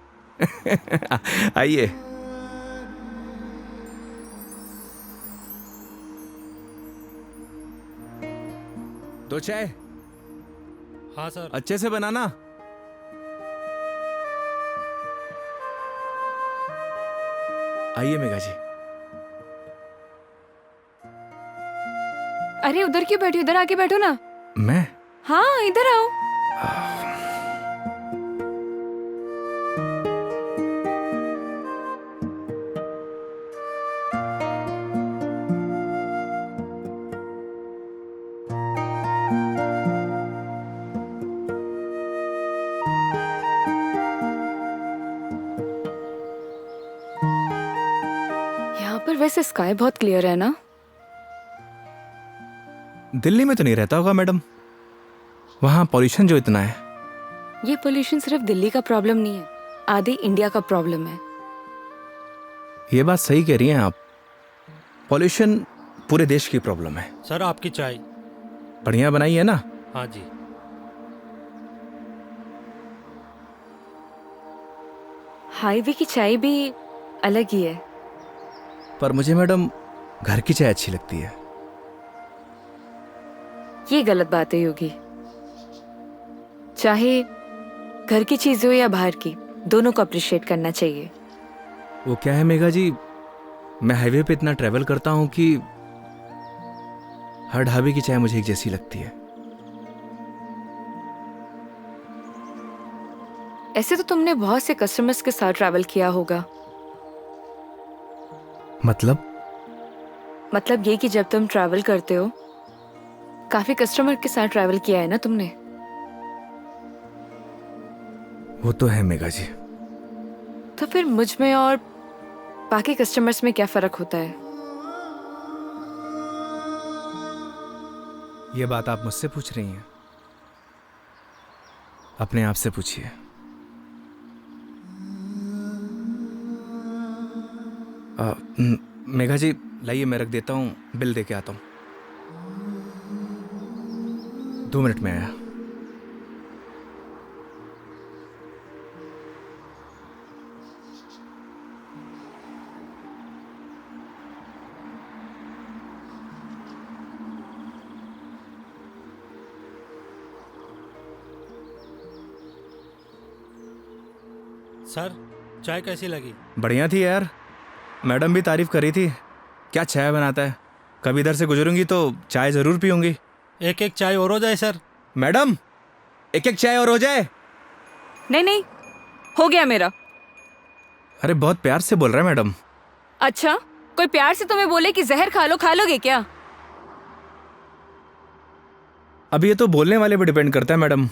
आइए। दो चाय। हाँ सर। अच्छे से बनाना। आइए मेघा जी। अरे उधर क्यों बैठी, इधर आके बैठो ना। मैं? हाँ इधर आओ। यहाँ पर वैसे स्काई बहुत क्लियर है ना? दिल्ली में तो नहीं रहता होगा मैडम, वहां पॉल्यूशन जो इतना है। ये पोल्यूशन सिर्फ दिल्ली का प्रॉब्लम नहीं है, आधे इंडिया का प्रॉब्लम है। ये बात सही कह रही हैं आप, पॉल्यूशन पूरे देश की प्रॉब्लम है। सर आपकी चाय। बढ़िया बनाई है ना? हाँ जी। हाईवे की चाय भी अलग ही है। पर मुझे मैडम घर की चाय अच्छी लगती है। ये गलत बात है योगी। चाहे घर की चीज हो या बाहर की, दोनों को अप्रिशिएट करना चाहिए। वो क्या है मेघा जी, मैं हाईवे पे इतना ट्रैवल करता हूं कि हर ढाबे की चाय मुझे एक जैसी लगती है। ऐसे तो तुमने बहुत से कस्टमर्स के साथ ट्रैवल किया होगा। मतलब ये कि जब तुम ट्रैवल करते हो, काफी कस्टमर के साथ ट्रैवल किया है ना तुमने? वो तो है मेघा जी। तो फिर मुझ में और बाकी कस्टमर्स में क्या फर्क होता है? ये बात आप मुझसे पूछ रही हैं? अपने आप से पूछिए। मेघा जी लाइए, मैं रख देता हूँ, बिल दे के आता हूँ। 2 मिनट में आया। सर चाय कैसी लगी? बढ़िया थी यार, मैडम भी तारीफ कर रही थी। क्या चाय बनाता है, कभी इधर से गुजरूंगी तो चाय जरूर पीऊंगी। एक एक चाय और हो जाए सर। मैडम एक एक चाय और हो जाए। नहीं नहीं, हो गया मेरा। अरे बहुत प्यार से बोल रहा है मैडम। अच्छा, कोई प्यार से तुम्हें बोले कि जहर खा लो, खा लोगे क्या? अब ये तो बोलने वाले पे डिपेंड करता है मैडम।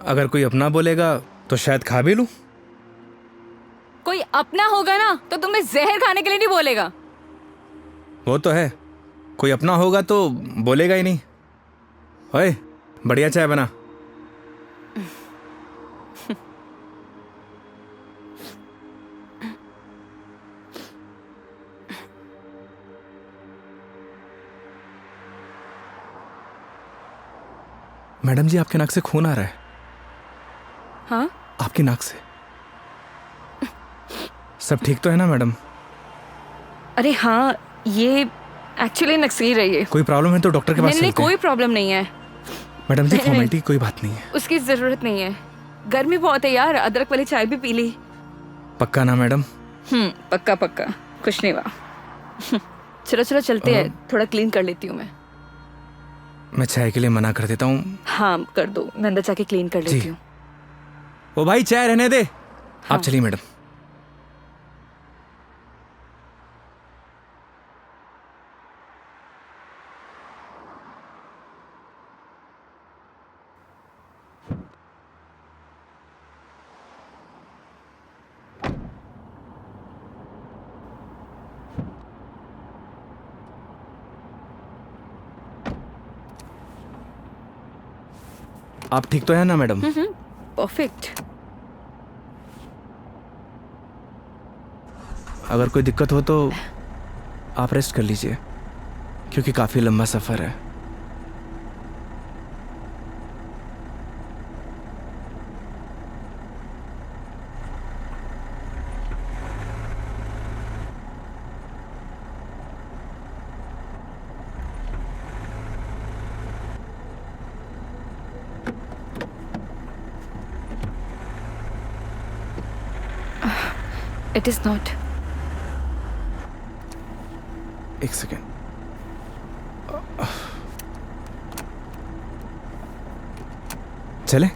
अगर कोई अपना बोलेगा तो शायद खा भी लूं। कोई अपना होगा ना तो तुम्हें जहर खाने के लिए नहीं बोलेगा। वो तो है, कोई अपना होगा तो बोलेगा ही नहीं। ओए बढ़िया चाय बना। मैडम जी आपके नाक से खून आ रहा है। हाँ? आपकी नाक से। सब ठीक तो है ना मैडम? अरे हाँ, ये एक्चुअली नक्सली रही है। कोई प्रॉब्लम है तो डॉक्टर के पास नहीं नहीं, चलते हैं। कोई प्रॉब्लम नहीं है। मैडम जी नहीं, नहीं। फॉर्मेलिटी की कोई बात नहीं है। उसकी जरूरत नहीं है। गर्मी बहुत है यार, अदरक वाली चाय भी पी ली। पक्का ना मैडम? पक्का पक्का, कुछ नहीं हुआ। चलो चलो चलते हैं, थोड़ा क्लीन कर लेती हूँ मैं चाय के लिए मना कर देता हूँ। हाँ कर दो, मैं अंदर जाके क्लीन कर लेती जी। हूँ। ओ भाई चाय रहने दे। हाँ। आप चलिए मैडम। आप ठीक तो है ना मैडम? परफेक्ट। अगर कोई दिक्कत हो तो आप रेस्ट कर लीजिए, क्योंकि काफ़ी लंबा सफ़र है। It is not. एक सेकेंड। चले?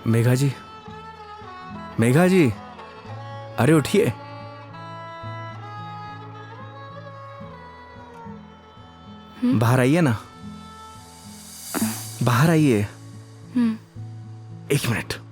मेघा जी, मेघा जी, अरे उठिए। बाहर आइए ना, बाहर आइए। एक मिनट।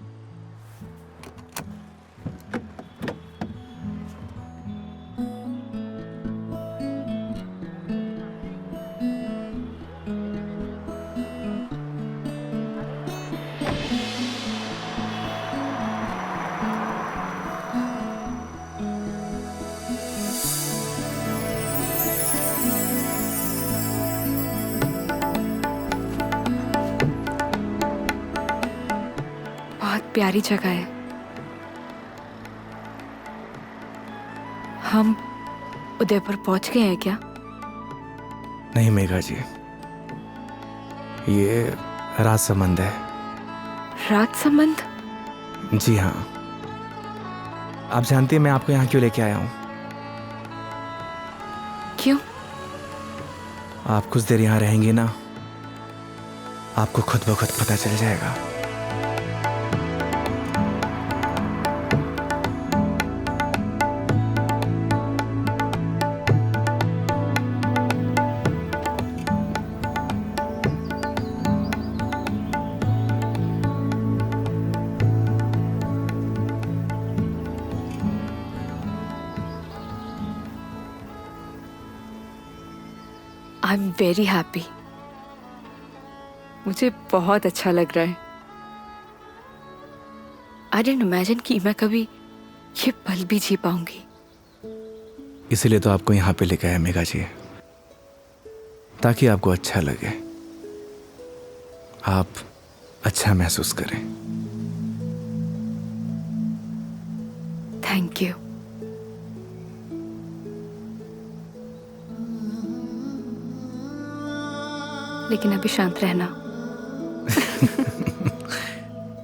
बहुत प्यारी जगह है। हम उदयपुर पहुंच गए हैं क्या? नहीं मेघा जी, ये राजसमंद है। राजसमंद? जी हाँ। आप जानती हैं मैं आपको यहाँ क्यों लेके आया हूँ? क्यों? आप कुछ देर यहाँ रहेंगे ना, आपको खुद ब खुद पता चल जाएगा। I am very happy. मुझे बहुत अच्छा लग रहा है। आई डिडंट इमेजिन कि मैं कभी ये पल भी जी पाऊंगी। इसीलिए तो आपको यहाँ पे लेके आया मेघा जी, ताकि आपको अच्छा लगे, आप अच्छा महसूस करें। Thank you. लेकिन अभी शांत रहना,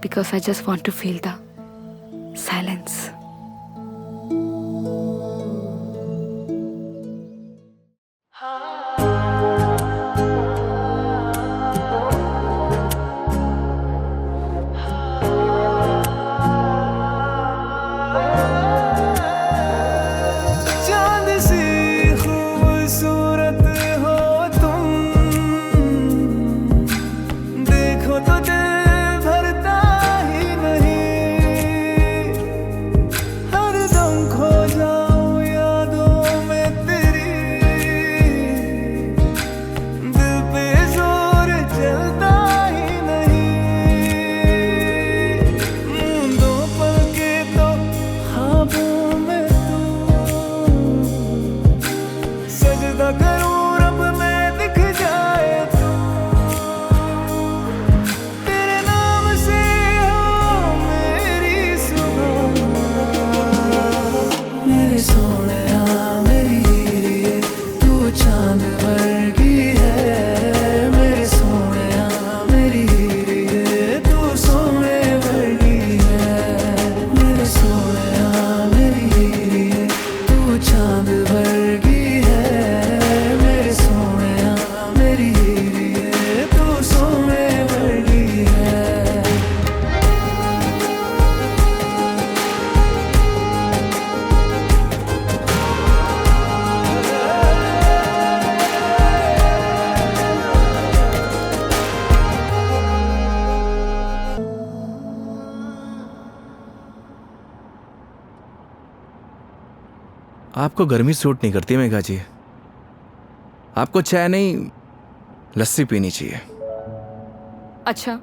because I just want to feel the silence. चांद सी खूबसूरत हो तुम, देखो तो दिल भरता ही नहीं। आपको गर्मी सूट नहीं करती मेघा जी। आपको चाय नहीं लस्सी पीनी चाहिए। अच्छा,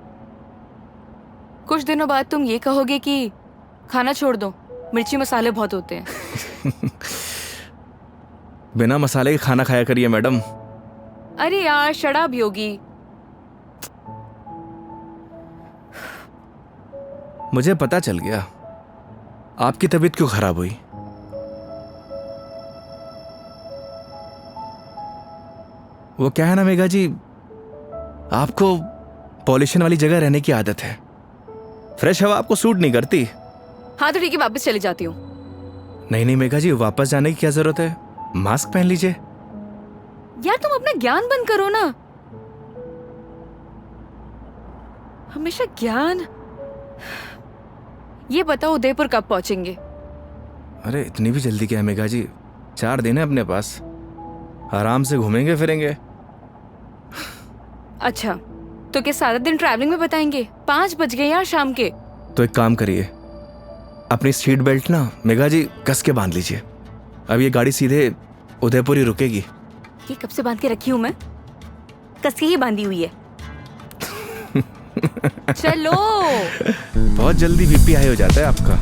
कुछ दिनों बाद तुम ये कहोगे कि खाना छोड़ दो, मिर्ची मसाले बहुत होते हैं। बिना मसाले के खाना खाया करिए मैडम। अरे यार शराब योगी। मुझे पता चल गया आपकी तबीयत क्यों खराब हुई। वो क्या है ना मेघा जी, आपको पॉल्यूशन वाली जगह रहने की आदत है। फ्रेश हवा आपको सूट नहीं करती। हाँ तो ठीक है, वापस चली जाती हूँ। नहीं नहीं मेघा जी, वापस जाने की क्या जरूरत है, मास्क पहन लीजिए। यार तुम अपना ज्ञान बंद करो ना, हमेशा ज्ञान। ये बताओ उदयपुर कब पहुंचेंगे? अरे इतनी भी जल्दी क्या है मेघा जी, 4 दिन है अपने पास, आराम से घूमेंगे फिरेंगे। अच्छा तो क्या सारा दिन ट्रैवलिंग में बताएंगे? 5 बज गए यार शाम के। तो एक काम करिए, अपनी सीट बेल्ट ना मेघा जी कस के बांध लीजिए। अब ये गाड़ी सीधे उदयपुर ही रुकेगी। ये कब से बांध के रखी हूँ मैं? कसी ही बांधी हुई है। चलो। बहुत जल्दी बीपी हाई हो जाता है आपका।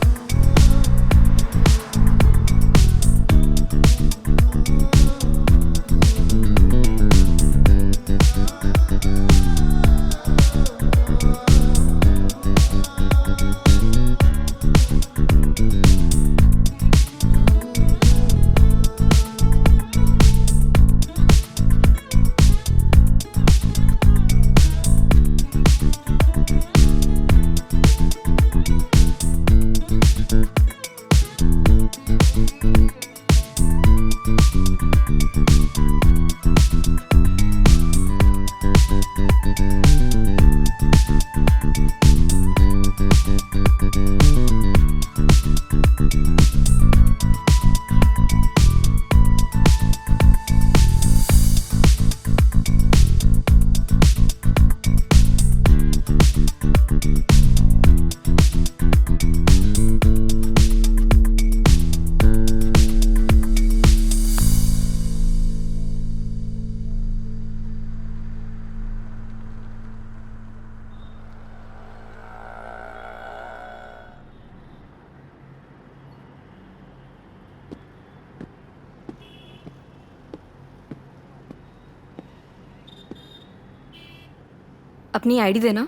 अपनी आईडी देना।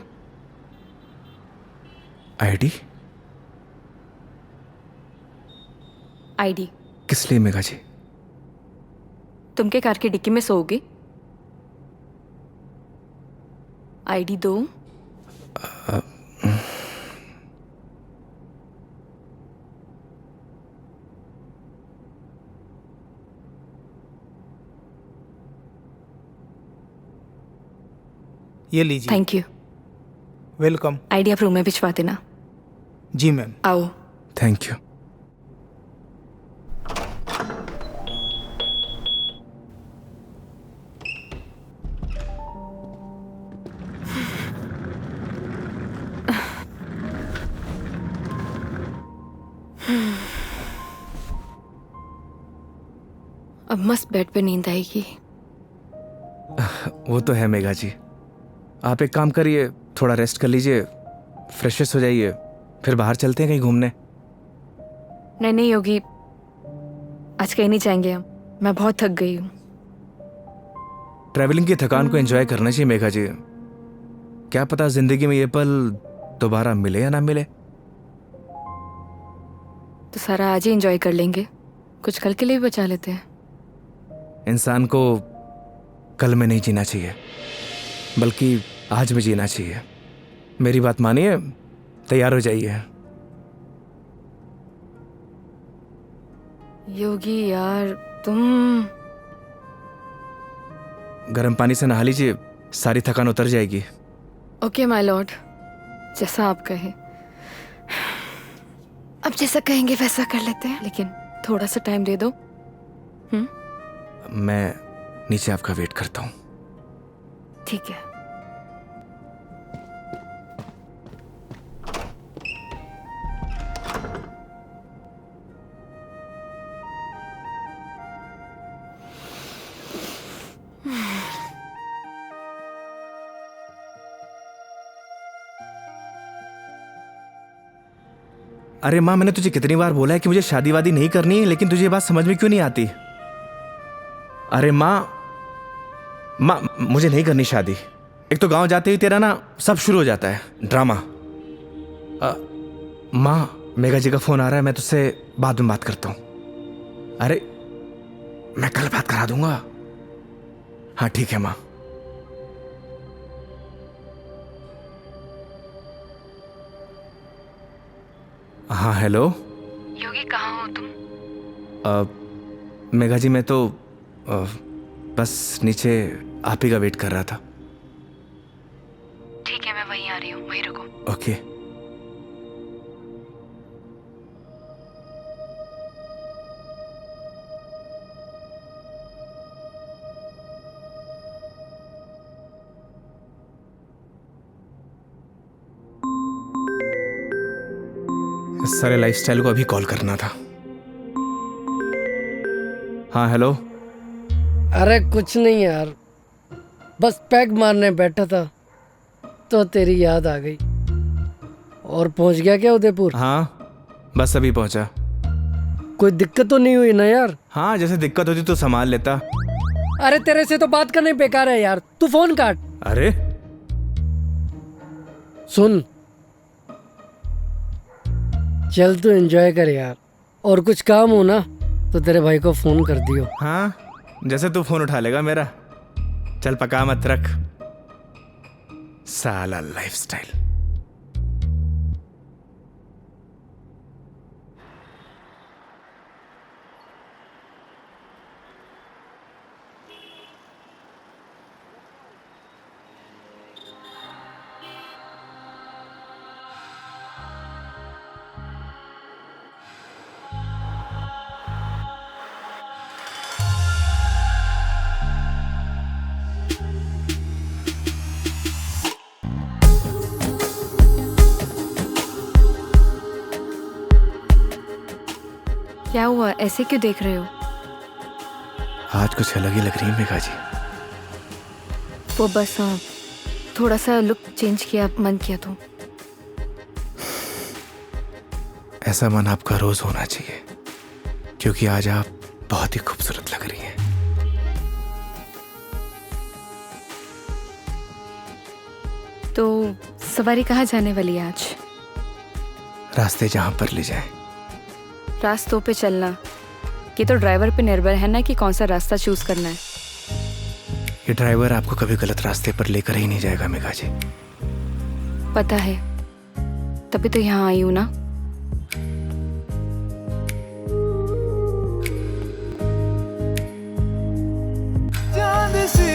आईडी? आईडी किस लिए मेघा जी? तुम के कार की डिक्की में सोओगे? आईडी दो। ये लीजिए। Thank you. वेलकम। आईडी आप रूम में भिजवा देना। जी मैम। आओ। Thank you. अब मस्त बेड पे नींद आएगी। वो तो है मेघा जी, आप एक काम करिए, थोड़ा रेस्ट कर लीजिए, फ्रेश हो जाइए, फिर बाहर चलते हैं कहीं घूमने। नहीं नहीं योगी, आज कहीं नहीं जाएंगे हम, मैं बहुत थक गई हूँ। ट्रैवलिंग की थकान को एंजॉय करना चाहिए मेघा जी। क्या पता जिंदगी में ये पल दोबारा मिले या ना मिले। तो सारा आज ही एंजॉय कर लेंगे, कुछ कल के लिए भी बचा लेते हैं। इंसान को कल में नहीं जीना चाहिए, बल्कि आज में जीना चाहिए। मेरी बात मानिए, तैयार हो जाइए। योगी यार तुम। गर्म पानी से नहा लीजिए, सारी थकान उतर जाएगी। ओके माय लॉर्ड, जैसा आप कहें। अब जैसा कहेंगे वैसा कर लेते हैं, लेकिन थोड़ा सा टाइम दे दो। मैं नीचे आपका वेट करता हूँ। ठीक है। अरे माँ, मैंने तुझे कितनी बार बोला है कि मुझे शादी वादी नहीं करनी है, लेकिन तुझे ये बात समझ में क्यों नहीं आती? अरे माँ, मुझे नहीं करनी शादी। एक तो गांव जाते ही तेरा ना सब शुरू हो जाता है ड्रामा। माँ, मेघा जी का फोन आ रहा है, मैं तुझसे बाद में बात करता हूँ। अरे मैं कल बात करा दूंगा। हाँ ठीक है माँ। हाँ हेलो योगी, कहाँ हो तुम? मेघा जी, मैं तो बस नीचे आप ही का वेट कर रहा था। ठीक है, मैं वहीं आ रही हूँ, वहीं रुको। ओके। इस सारे लाइफस्टाइल को अभी कॉल करना था। हाँ हेलो। अरे कुछ नहीं यार, बस पैक मारने बैठा था तो तेरी याद आ गई। और पहुंच गया क्या उदयपुर? हाँ बस अभी पहुंचा। कोई दिक्कत तो नहीं हुई ना यार? हाँ, जैसे दिक्कत होती तो संभाल लेता। अरे तेरे से तो बात करने बेकार है यार, तू फोन काट। अरे सुन, चल तू एंजॉय कर यार, और कुछ काम हो ना तो तेरे भाई को फोन कर दियो। हाँ, जैसे तू फोन उठा लेगा मेरा। चल पका मत रख, साला लाइफस्टाइल। क्या हुआ, ऐसे क्यों देख रहे हो? आज कुछ अलग ही लग रही है मेघा जी। वो बस थोड़ा सा लुक चेंज किया, मन किया तो। ऐसा मन आपका रोज होना चाहिए, क्योंकि आज आप बहुत ही खूबसूरत लग रही हैं। तो सवारी कहाँ जाने वाली है आज? रास्ते जहां पर ले जाए। रास्तों पे चलना, ये तो ड्राइवर पे निर्भर है ना कि कौन सा रास्ता चूज करना है। ये ड्राइवर आपको कभी गलत रास्ते पर लेकर ही नहीं जाएगा मेघा जी। पता है, तभी तो यहाँ आई हूँ ना। चांद सी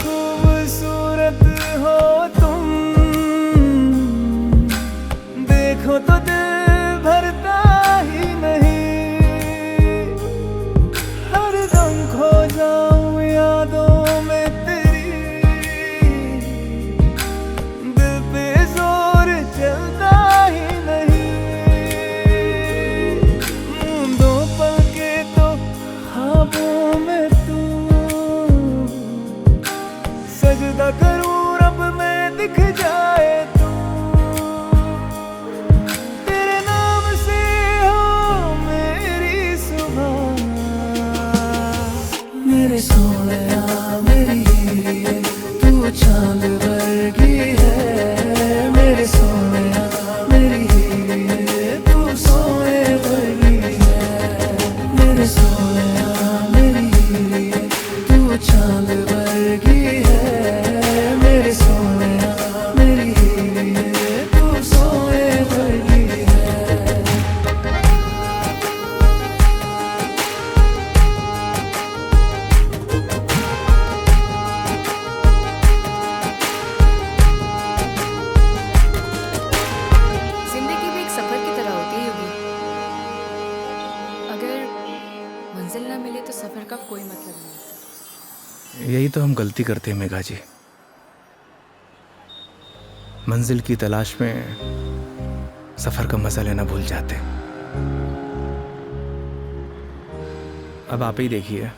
खूबसूरत हो तुम, देखो तो दिल भरता ही नहीं। हरदम खो जाऊं यादों में तेरी, दिल पे जोर चलता ही नहीं। दो पल के तो ख्वाबों में तू, सजदा करूं रब में दिख जाए तू। तेरे नाम से हो मेरी सुबह, मेरे सोनिया मेरी हीरे, तू चांद वर्गी है। मेरे सोनिया मेरी हीरे, तू सोने वर्गी है। मेरे सोनिया मेरी हीरे, तू चांद वर्गी है। मेरे सोनिया मेरी हीरे, तू सोने वर्गी है। जिंदगी भी एक सफर की तरह होती है योगी। अगर मंजिल ना मिले तो सफर का कोई मतलब नहीं। यही तो हम गलती करते हैं मेघा जी। मंजिल की तलाश में सफर का मजा लेना भूल जाते। अब आप ही देखिए,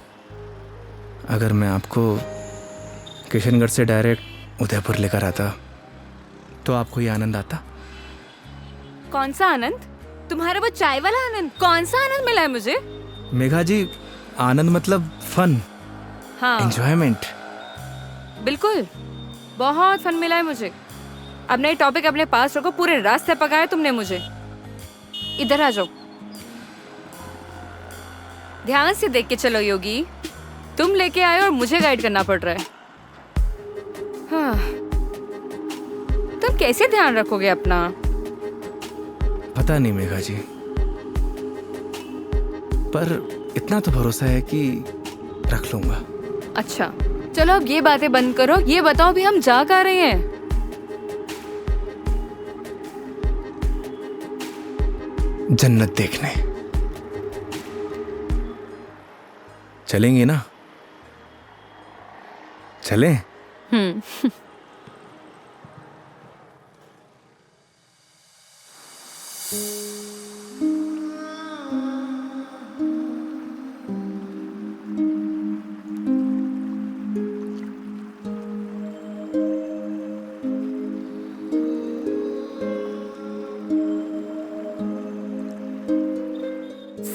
अगर मैं आपको किशनगढ़ से डायरेक्ट उदयपुर लेकर आता तो आपको ये आनंद आता? कौन सा आनंद? तुम्हारा वो चाय वाला आनंद, कौन सा आनंद मिला है मुझे? मेघा जी, आनंद मतलब फन, हाँ एंजॉयमेंट। बिल्कुल, बहुत फन मिला है मुझे। अब नई टॉपिक अपने पास रखो, पूरे रास्ते पकाया तुमने मुझे। इधर आ जाओ, ध्यान से देख के चलो योगी, तुम लेके आए और मुझे गाइड करना पड़ रहा है। हाँ, तुम कैसे ध्यान रखोगे अपना? पता नहीं मेघा जी, पर इतना तो भरोसा है कि रख लूंगा। अच्छा चलो अब ये बातें बंद करो, ये बताओ भी हम जा कहाँ रहे हैं? जन्नत देखने चलेंगे ना? चलें?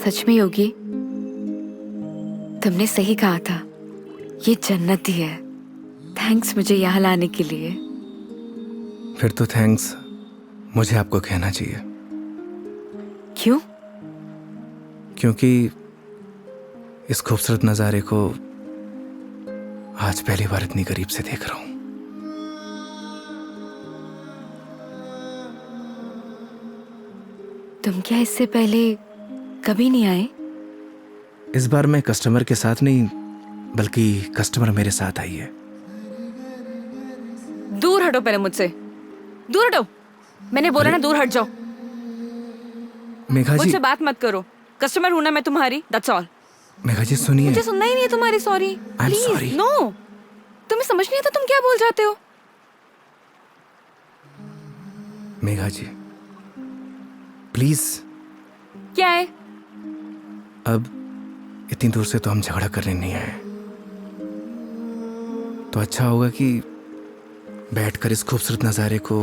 सच में योगी, तुमने सही कहा था, ये जन्नत ही है। थैंक्स मुझे यहाँ लाने के लिए। फिर तो थैंक्स मुझे आपको कहना चाहिए। क्यों? क्योंकि इस खूबसूरत नज़ारे को आज पहली बार इतनी करीब से देख रहा हूं। तुम क्या इससे पहले कभी नहीं आए? इस बार मैं कस्टमर के साथ नहीं, बल्कि कस्टमर मेरे साथ आई है। दूर हटो पहले मुझसे, दूर हटो। मैंने बोला ना दूर हट जाओ। मेघा जी, मुझसे बात मत करो, कस्टमर हूं ना मैं तुम्हारी, दैट्स ऑल। मेघा जी सुनिए। मुझे सुनना ही नहीं है तुम्हारी sorry. I'm please sorry. No, तुम्हें समझ नहीं आता तुम क्या बोल जाते हो। मेघा जी प्लीज, क्या है? अब इतनी दूर से तो हम झगड़ा करने नहीं आए, तो अच्छा होगा कि बैठकर इस खूबसूरत नज़ारे को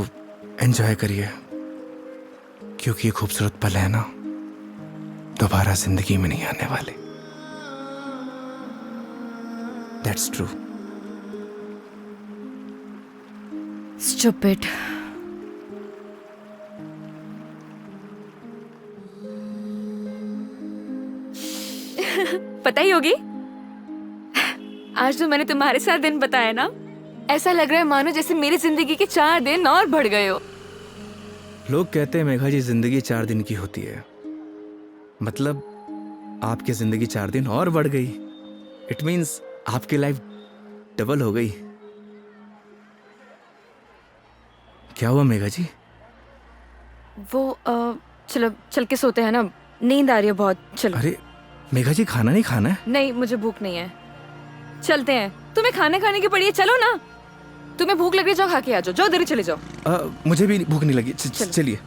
एंजॉय करिए, क्योंकि ये खूबसूरत पल है ना, दोबारा जिंदगी में नहीं आने वाले। That's true. स्टूपिड। पता ही होगी, आज जो मैंने तुम्हारे साथ दिन बताया ना, ऐसा लग रहा है मानो जैसे मेरी जिंदगी के 4 दिन और बढ़ गए हो। लोग कहते हैं मेघा जी जिंदगी 4 दिन की होती है, मतलब आपकी जिंदगी 4 दिन और बढ़ गई। इट मीन्स आपकी लाइफ डबल हो गई। क्या हुआ मेघा जी? वो चलो चल के सोते हैं ना, नींद आ रही है बहुत। चलो। अरे मेघा जी, खाना नहीं खाना है? नहीं, मुझे भूख नहीं है। चलते हैं, तुम्हें खाना खाने की पड़ी है, चलो ना। तुम्हें भूख लग रही, जाओ खा के आ जाओ, जाओ इधर चले जाओ। मुझे भी भूख नहीं लगी। चलो। चलिए।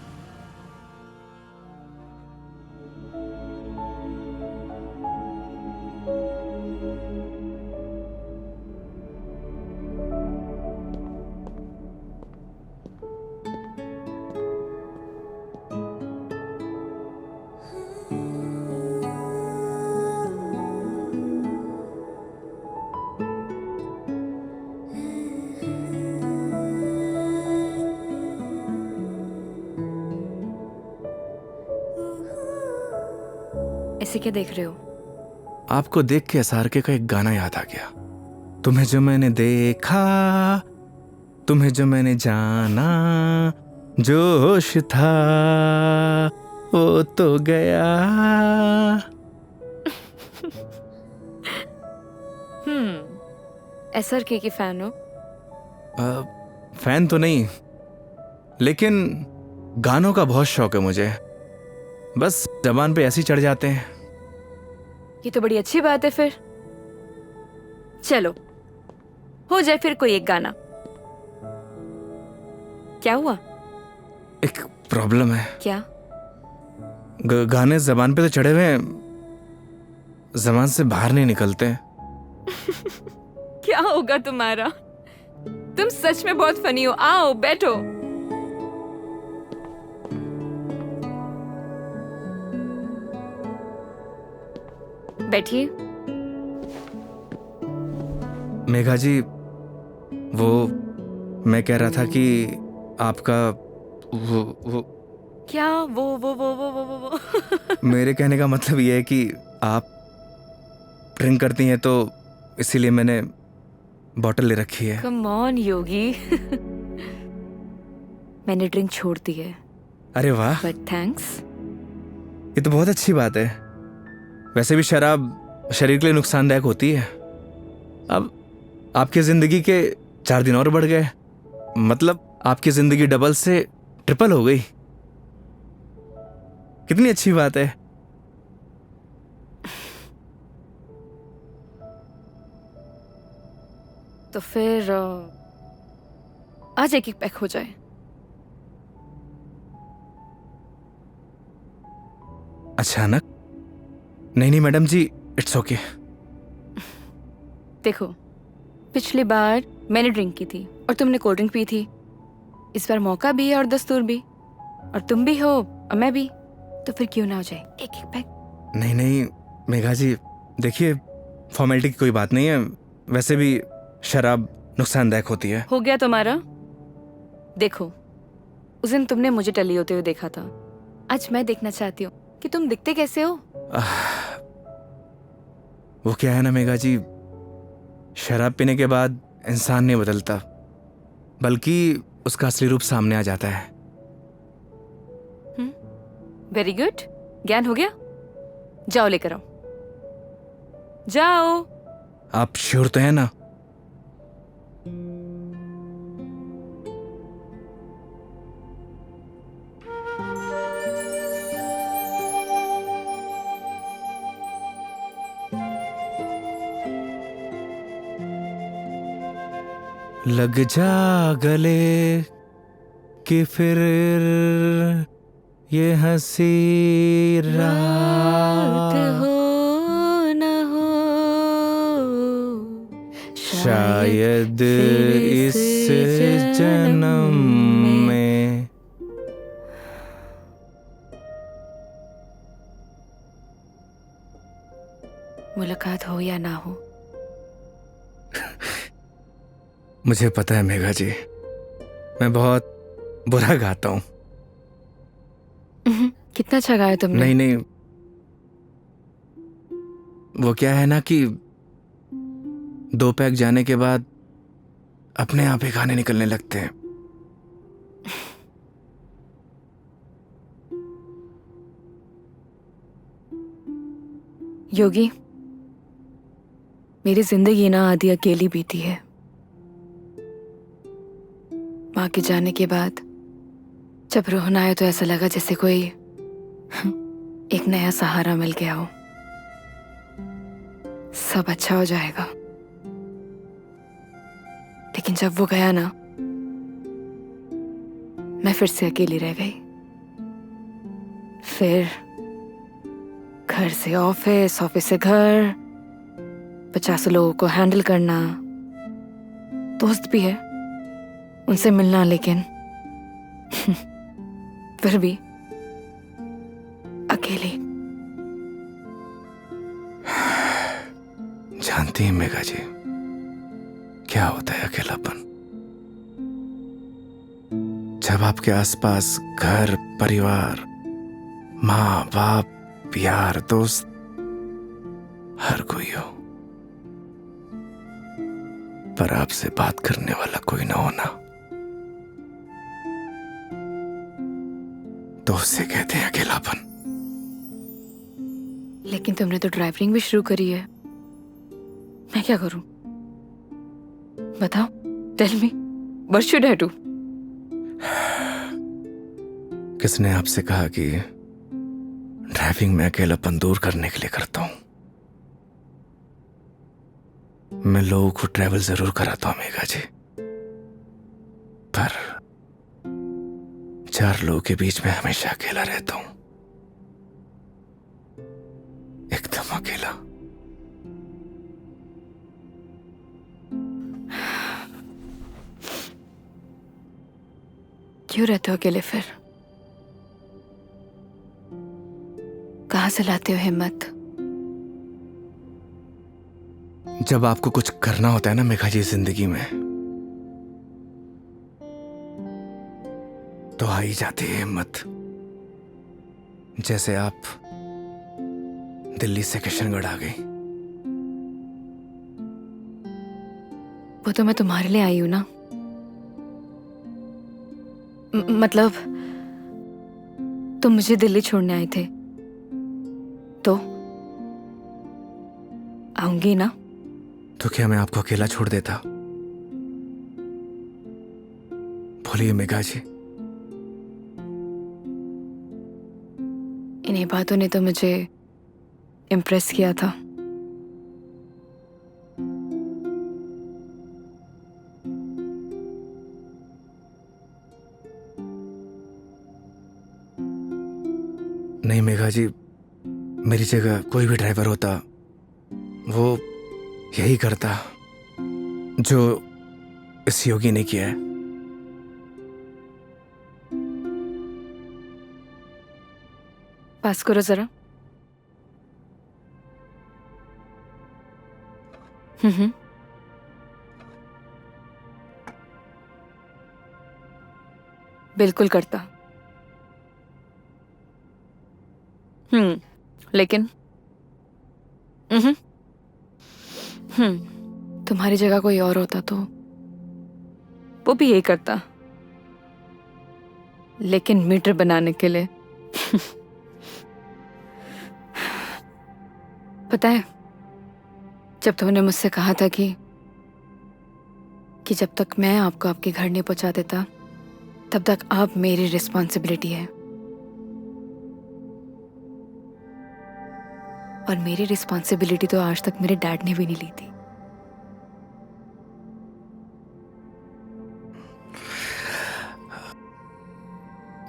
ऐसे क्या देख रहे हो? आपको देख के SRK का एक गाना याद आ गया। तुम्हें जो मैंने देखा, तुम्हें जो मैंने जाना, जो होश था वो तो गया। SRK की फैन हो? फैन तो नहीं, लेकिन गानों का बहुत शौक है मुझे। बस जबान पे ऐसे ही चढ़ जाते हैं। ये तो बड़ी अच्छी बात है फिर। चलो हो जाए फिर कोई एक गाना। क्या हुआ? एक प्रॉब्लम है। क्या? गाने जबान पे तो चढ़े हुए हैं, जबान से बाहर नहीं निकलते। क्या होगा तुम्हारा? तुम सच में बहुत फनी हो। आओ बैठो। बैठिए। मेघा जी, वो मैं कह रहा था कि आपका वो क्या वो मेरे कहने का मतलब ये है कि आप ड्रिंक करती हैं, तो इसीलिए मैंने बॉटल ले रखी है। कम ऑन योगी। मैंने ड्रिंक छोड़ दी है, अरे वाह, बट थैंक्स। ये तो बहुत अच्छी बात है। वैसे भी शराब शरीर के लिए नुकसानदायक होती है। अब आपकी जिंदगी के 4 दिन और बढ़ गए, मतलब आपकी जिंदगी डबल से ट्रिपल हो गई। कितनी अच्छी बात है। तो फिर आज एक एक पैक हो जाए। अचानक? नहीं मैडम जी, इट्स ओके। देखो, पिछली बार मैंने ड्रिंक की थी और तुमने कोल्ड ड्रिंक पी थी। इस बार मौका भी है और दस्तूर भी, और तुम भी हो और मैं भी, तो फिर क्यों ना हो जाए एक एक पैक। नहीं मेघा जी, देखिए फॉर्मेलिटी की कोई बात नहीं है। वैसे भी शराब नुकसानदायक होती है। हो गया तुम्हारा। देखो, उस दिन तुमने मुझे टली होते हुए देखा था, आज मैं देखना चाहती हूँ कि तुम दिखते कैसे हो। वो क्या है ना मेघा जी, शराब पीने के बाद इंसान नहीं बदलता, बल्कि उसका असली रूप सामने आ जाता है। वेरी गुड, ज्ञान हो गया। जाओ लेकर आओ, जाओ। आप श्योर तो है ना? लग जा गले कि फिर ये हंसी रात हो न हो, शायद इस जन्म में। मुलाकात हो या ना हो। मुझे पता है मेघा जी, मैं बहुत बुरा गाता हूँ। कितना अच्छा गाया तुमने। नहीं, वो क्या है ना कि 2 पैक जाने के बाद अपने आप ही गाने निकलने लगते हैं। योगी, मेरी जिंदगी ना आधी अकेली बीती है। माँ के जाने के बाद जब रोना आया तो ऐसा लगा जैसे कोई एक नया सहारा मिल गया हो। सब अच्छा हो जाएगा। लेकिन जब वो गया ना, मैं फिर से अकेली रह गई। फिर घर से ऑफिस, ऑफिस से घर, 50 लोगों को हैंडल करना, दोस्त भी है, उनसे मिलना, लेकिन फिर भी अकेली। जानती हैं मेघा जी, क्या होता है अकेलापन? जब आपके आसपास घर, परिवार, माँ बाप, यार, दोस्त, हर कोई हो, पर आपसे बात करने वाला कोई ना होना, तो उसे कहते हैं अकेलापन। लेकिन तुमने तो ड्राइविंग भी शुरू करी है। मैं क्या करूं? बताओ, tell me, what should I do? किसने आपसे कहा कि ड्राइविंग में अकेलापन दूर करने के लिए करता हूं? मैं लोगों को ट्रैवल जरूर कराता हूं मेघा जी, पर 4 लोगों के बीच में हमेशा अकेला रहता हूं, एकदम अकेला। क्यों रहते हो अकेले फिर? कहां से लाते हो हिम्मत जब आपको कुछ करना होता है ना मेघा जी जिंदगी में, तो आ ही जाती है हिम्मत। जैसे आप दिल्ली से किशनगढ़ आ गई। वो तो मैं तुम्हारे लिए आई हूं ना। मतलब तुम मुझे दिल्ली छोड़ने आए थे तो आऊंगी ना। तो क्या मैं आपको अकेला छोड़ देता? बोलिए मेघा जी। इन्हीं बातों ने तो मुझे इम्प्रेस किया था। नहीं मेघा जी, मेरी जगह कोई भी ड्राइवर होता वो यही करता जो इस योगी ने किया है। पास करो जरा। हम्म। बिल्कुल करता। लेकिन तुम्हारी जगह कोई और होता तो वो भी यही करता, लेकिन मीटर बनाने के लिए। पता है, जब तुमने मुझसे कहा था कि जब तक मैं आपको आपके घर नहीं पहुंचा देता तब तक आप मेरी रिस्पॉन्सिबिलिटी है, और मेरी रिस्पॉन्सिबिलिटी तो आज तक मेरे डैड ने भी नहीं ली थी।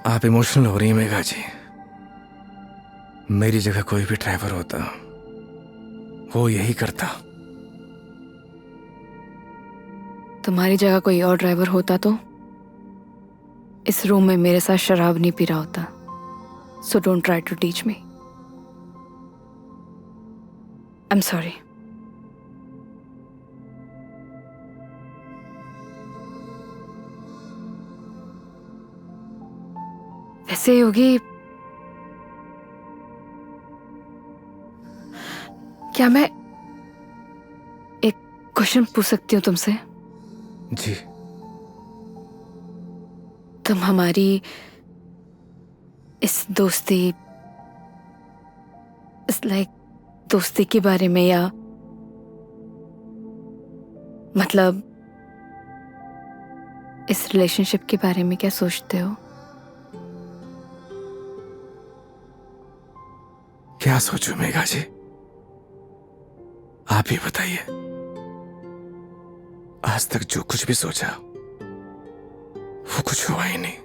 आप इमोशनल हो रही हैं मेघा जी। मेरी जगह कोई भी ड्राइवर होता वो यही करता। तुम्हारी जगह कोई और ड्राइवर होता तो इस रूम में मेरे साथ शराब नहीं पी रहा होता। So don't try to teach me. I am sorry. वैसे योगी, क्या मैं एक क्वेश्चन पूछ सकती हूँ तुमसे? जी। तुम हमारी इस दोस्ती, इस दोस्ती के बारे में, या मतलब इस रिलेशनशिप के बारे में क्या सोचते हो? क्या सोचूं मेघा जी, आप ही बताइए। आज तक जो कुछ भी सोचा वो कुछ हुआ ही नहीं।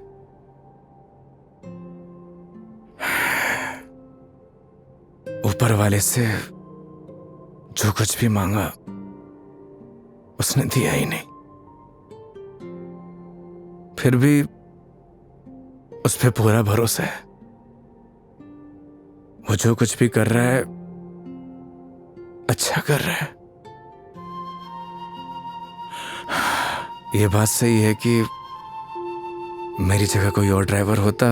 ऊपर वाले से जो कुछ भी मांगा उसने दिया ही नहीं, फिर भी उस पे पूरा भरोसा है। वो जो कुछ भी कर रहा है अच्छा कर रहा है। ये बात सही है कि मेरी जगह कोई और ड्राइवर होता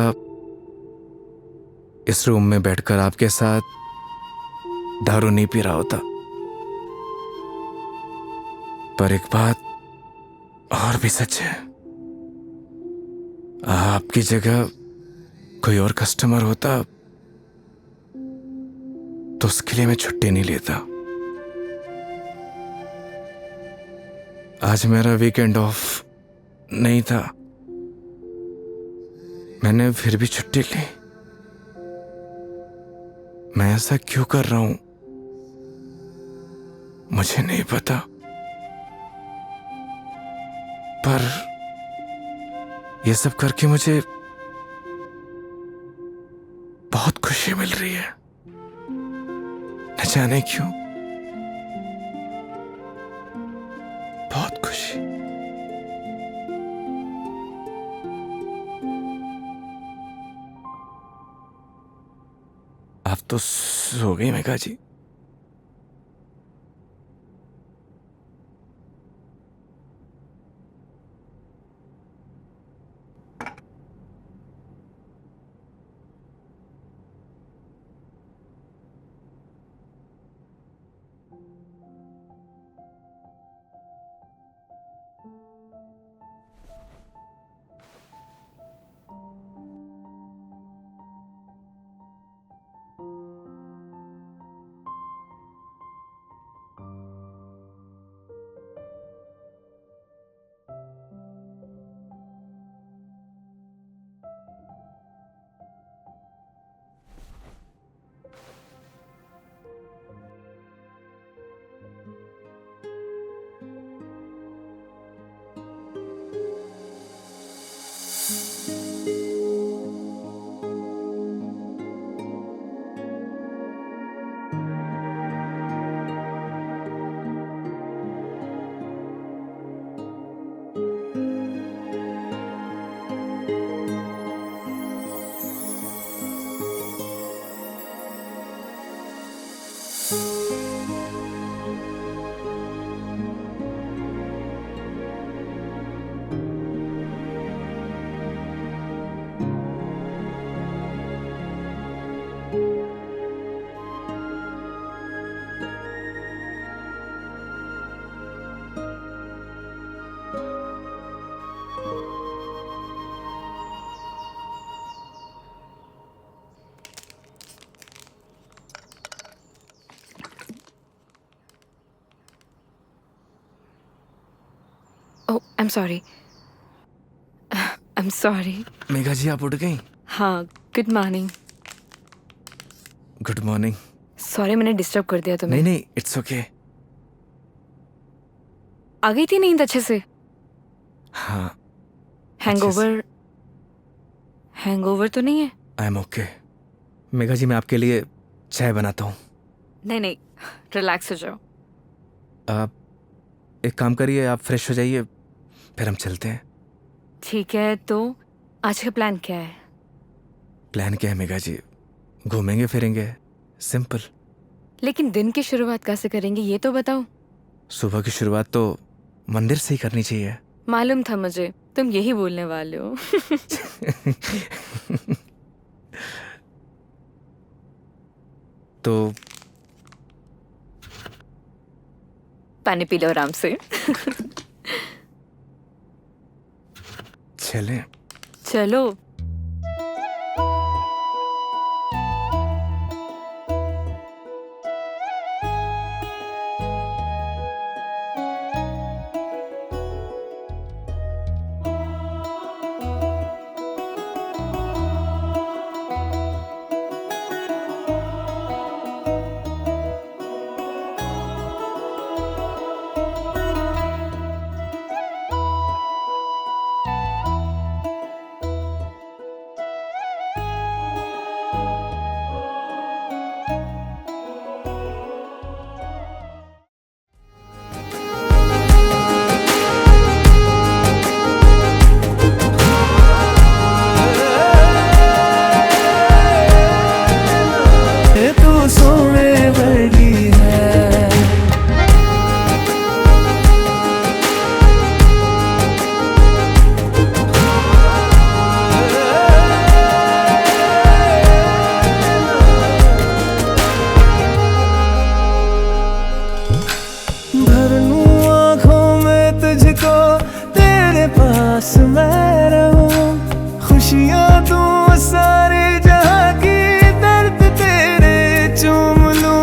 इस रूम में बैठकर आपके साथ दारू नहीं पी रहा होता। पर एक बात और भी सच है, आपकी जगह कोई और कस्टमर होता तो उसके लिए मैं छुट्टी नहीं लेता। आज मेरा वीकेंड ऑफ नहीं था, मैंने फिर भी छुट्टी ली। मैं ऐसा क्यों कर रहा हूं मुझे नहीं पता, पर यह सब करके मुझे बहुत खुशी मिल रही है। न जाने क्यों, बहुत खुशी। आप तो सो गई Megha ji. Oh I am sorry, I am sorry. Megha ji आप उठ गई? हाँ, good morning. Good morning. Sorry मैंने डिस्टर्ब कर दिया तुम्हें। नहीं नहीं, इट्स ओके। आ गई थी नींद अच्छे से? हाँ, हैंगओवर हैंगओवर तो नहीं है? I am okay. Megha ji मैं आपके लिए चाय बनाता हूँ। नहीं नहीं, रिलैक्स हो जाओ। आप एक काम करिए, आप फ्रेश हो जाइए, फिर हम चलते हैं। ठीक है, तो आज का प्लान क्या है? प्लान क्या है मेघा जी? घूमेंगे फिरेंगे, सिंपल। लेकिन दिन की शुरुआत कैसे करेंगे ये तो बताओ। सुबह की शुरुआत तो मंदिर से ही करनी चाहिए। मालूम था मुझे तुम यही बोलने वाले हो। तो पानी पी लो आराम से। चलें? चलो। पास मैं रहूं, खुशियां तू सारे जहां की, दर्द तेरे चूम लूं।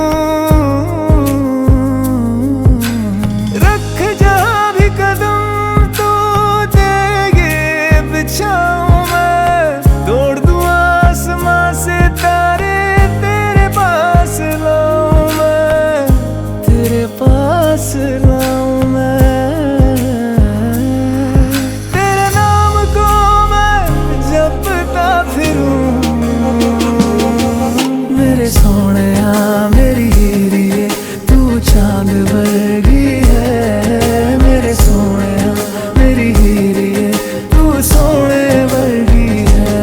रख जहां भी कदम तू देगे बिछाऊं मैं, तोड़ दूं आसमां से तारे तेरे पास लाऊं मैं, तेरे पास लाऊं मैं। सोनिया मेरी हीरिए तू चांद वर्गी है, मेरे सोनिया मेरी हीरिए तू सोने वर्गी है,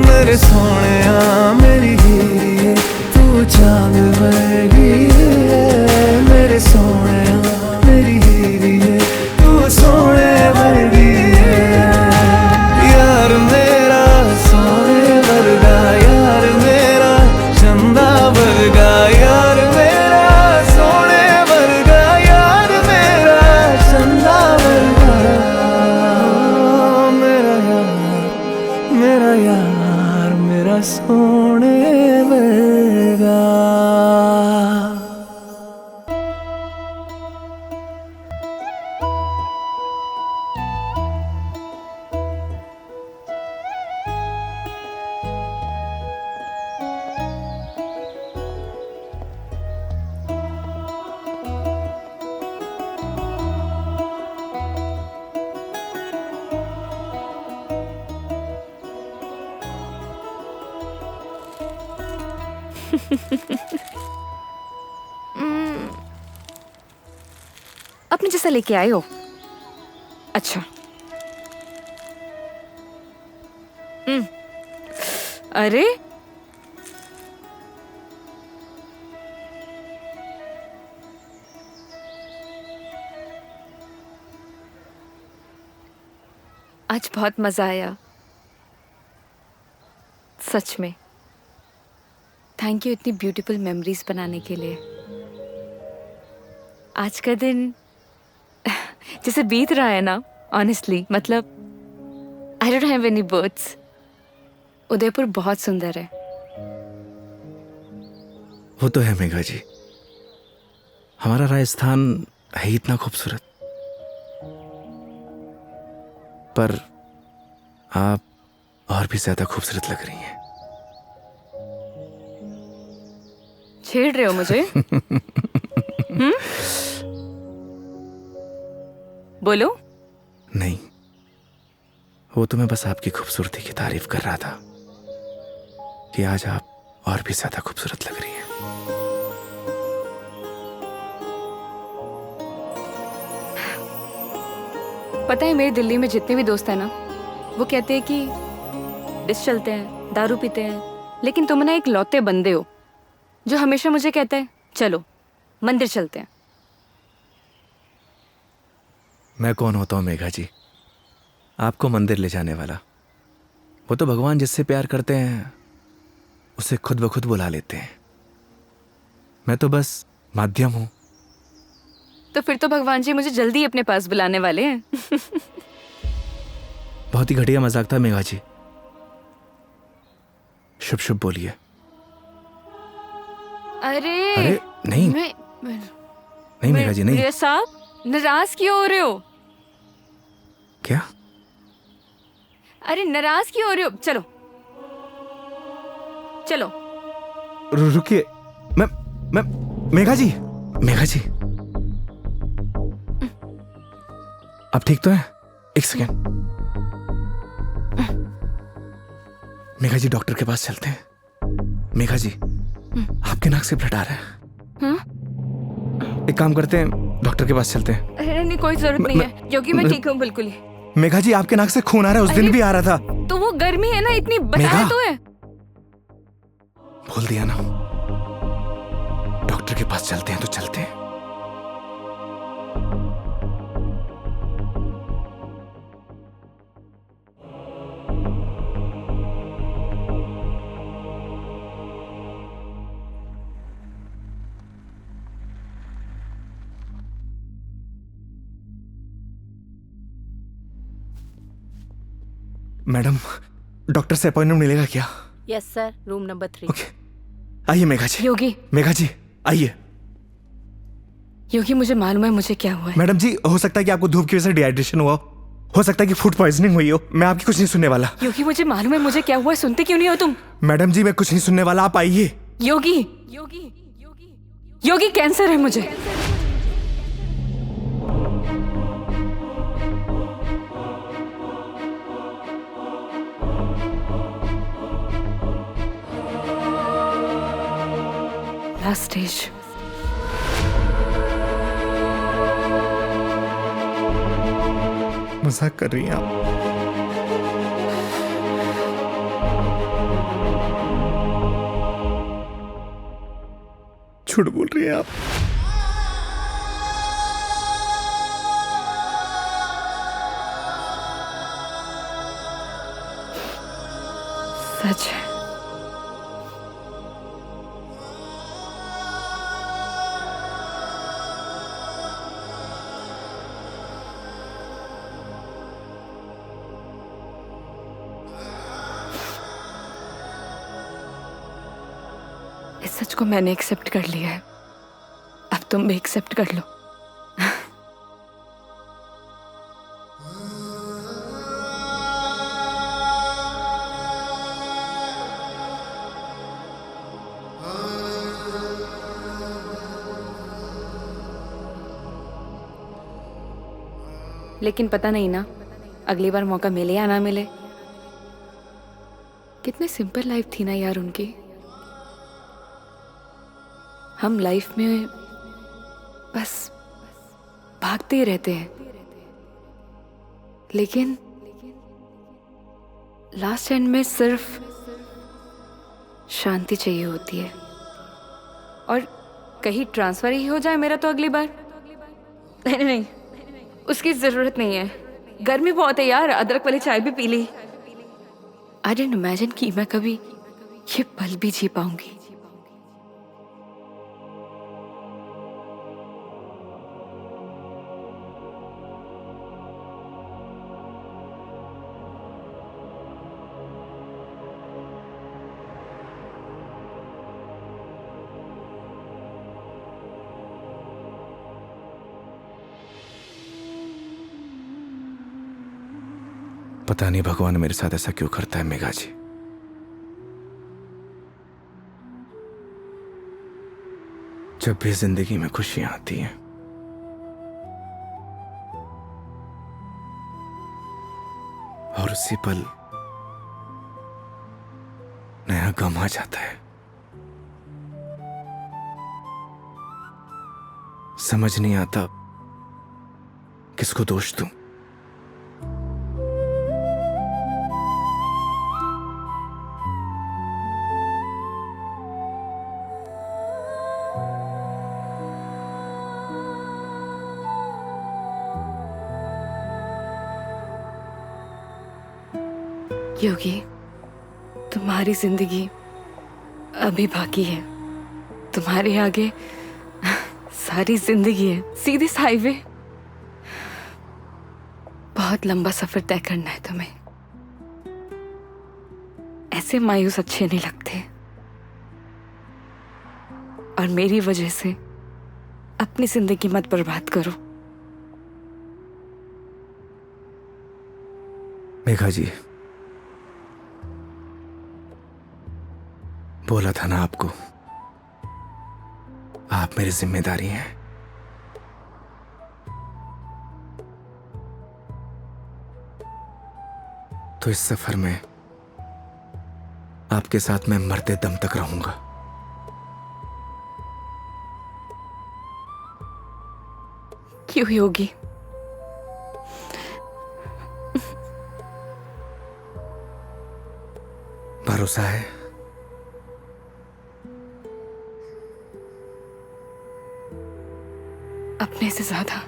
मेरे सोनिया मेरी हीरिए तू चांद वर्गी है, मेरे सोनिया मेरी हीरिए तू सोने वर्गी है। यार मेरा सोने वर्गा, यार मेरा चंदा वर्गा, यार मेरा सोने वर्गा, यार मेरा चंदा वर्गा। मेरा यार मेरा सोने वर्गा। अपने जैसा लेके आए हो? अच्छा। अरे आज बहुत मजा आया, सच में। थैंक यू इतनी ब्यूटीफुल मेमोरीज बनाने के लिए। आज का दिन जैसे बीत रहा है ना, ऑनेस्टली, मतलब I don't have any words. Udaipur बहुत सुंदर है। वो तो है मेघा जी, हमारा राजस्थान है इतना खूबसूरत, पर आप और भी ज्यादा खूबसूरत लग रही हैं। छेड़ रहे हो मुझे? बोलो। नहीं, वो तो मैं बस आपकी खूबसूरती की तारीफ कर रहा था कि आज आप और भी ज्यादा खूबसूरत लग रही हैं। पता है, मेरे दिल्ली में जितने भी दोस्त हैं ना, वो कहते हैं कि डिस चलते हैं, दारू पीते हैं, लेकिन तुम ना एक लौते बंदे हो जो हमेशा मुझे कहता है चलो मंदिर चलते हैं। मैं कौन होता हूं मेघा जी, आपको मंदिर ले जाने वाला? वो तो भगवान जिससे प्यार करते हैं उसे खुद ब खुद बुला लेते हैं। मैं तो बस माध्यम हूं। तो फिर तो भगवान जी मुझे जल्दी अपने पास बुलाने वाले हैं। बहुत ही घटिया मजाक था मेघा जी। शुभ शुभ बोलिए। अरे नहीं मैं नहीं मेघा जी, नहीं। प्रिय साहब, नाराज क्यों हो रहे हो? क्या? अरे नाराज क्यों हो रहे हो? चलो चलो। रुकिए, मैं मेघा जी, मेघा जी, आप ठीक तो हैं? एक सेकेंड। मेघा जी, डॉक्टर के पास चलते हैं। मेघा जी, आपके नाक से ब्लड आ रहा है। एक काम करते हैं, डॉक्टर के पास चलते हैं। अरे नहीं, कोई जरूरत नहीं है क्योंकि मैं ठीक हूँ बिल्कुल ही। मेघा जी, आपके नाक से खून आ रहा है, उस दिन भी आ रहा था। तो वो गर्मी है ना, इतनी बताया मेघा। तो है। बोल दिया ना, डॉक्टर के पास चलते हैं तो चलते हैं। मैडम, डॉक्टर से अपॉइंटमेंट मिलेगा क्या? Yes sir, room number 3। Okay, आइए मेघा जी। योगी, मेघा जी आइए। योगी, मुझे मालूम है मुझे क्या हुआ है। मैडम जी, हो सकता है कि आपको धूप की वजह से डिहाइड्रेशन हुआ हो सकता है कि फूड पॉइजनिंग हुई हो। मैं आपकी कुछ नहीं सुनने वाला। योगी, मुझे मालूम है मुझे क्या हुआ है, सुनते क्यों नहीं हो तुम? मैडम जी, मैं कुछ नहीं सुनने वाला, आप आइए। योगी, योगी, योगी, कैंसर है मुझे। Last stage. मजाक कर रही हैं आप? झूठ बोल रही हैं आप? सच है। इस सच को मैंने एक्सेप्ट कर लिया है, अब तुम भी एक्सेप्ट कर लो। लेकिन पता नहीं ना, अगली बार मौका मिले या ना मिले। कितनी सिंपल लाइफ थी ना यार उनकी। हम लाइफ में बस भागते ही रहते हैं, लेकिन लास्ट एंड में सिर्फ शांति चाहिए होती है। और कहीं ट्रांसफर ही हो जाए मेरा तो अगली बार। नहीं नहीं, उसकी जरूरत नहीं है। गर्मी बहुत है यार, अदरक वाली चाय भी पी ली। आई डिडंट इमेजिन कि मैं कभी ये पल भी जी पाऊंगी। पता नहीं भगवान मेरे साथ ऐसा क्यों करता है मेघा जी। जब भी जिंदगी में खुशियां आती हैं और उसी पल नया गम आ जाता है, समझ नहीं आता किसको दोष दूं। योगी, तुम्हारी जिंदगी अभी बाकी है। तुम्हारे आगे सारी जिंदगी है, सीधी हाईवे। बहुत लंबा सफर तय करना है तुम्हें। ऐसे मायूस अच्छे नहीं लगते। और मेरी वजह से अपनी जिंदगी मत बर्बाद करो। मेघा जी, बोला था ना आपको, आप मेरी जिम्मेदारी हैं। तो इस सफर में आपके साथ मैं मरते दम तक रहूंगा। क्यों योगी? भरोसा है? अपने से ज्यादा।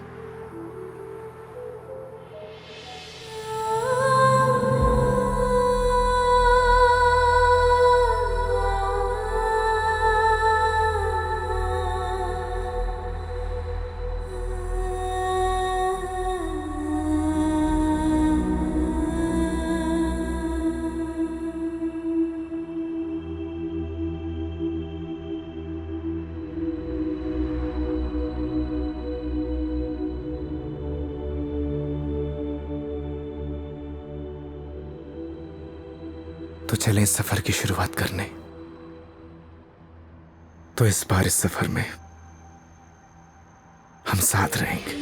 तो चलें इस सफर की शुरुआत करने। तो इस बार इस सफर में हम साथ रहेंगे।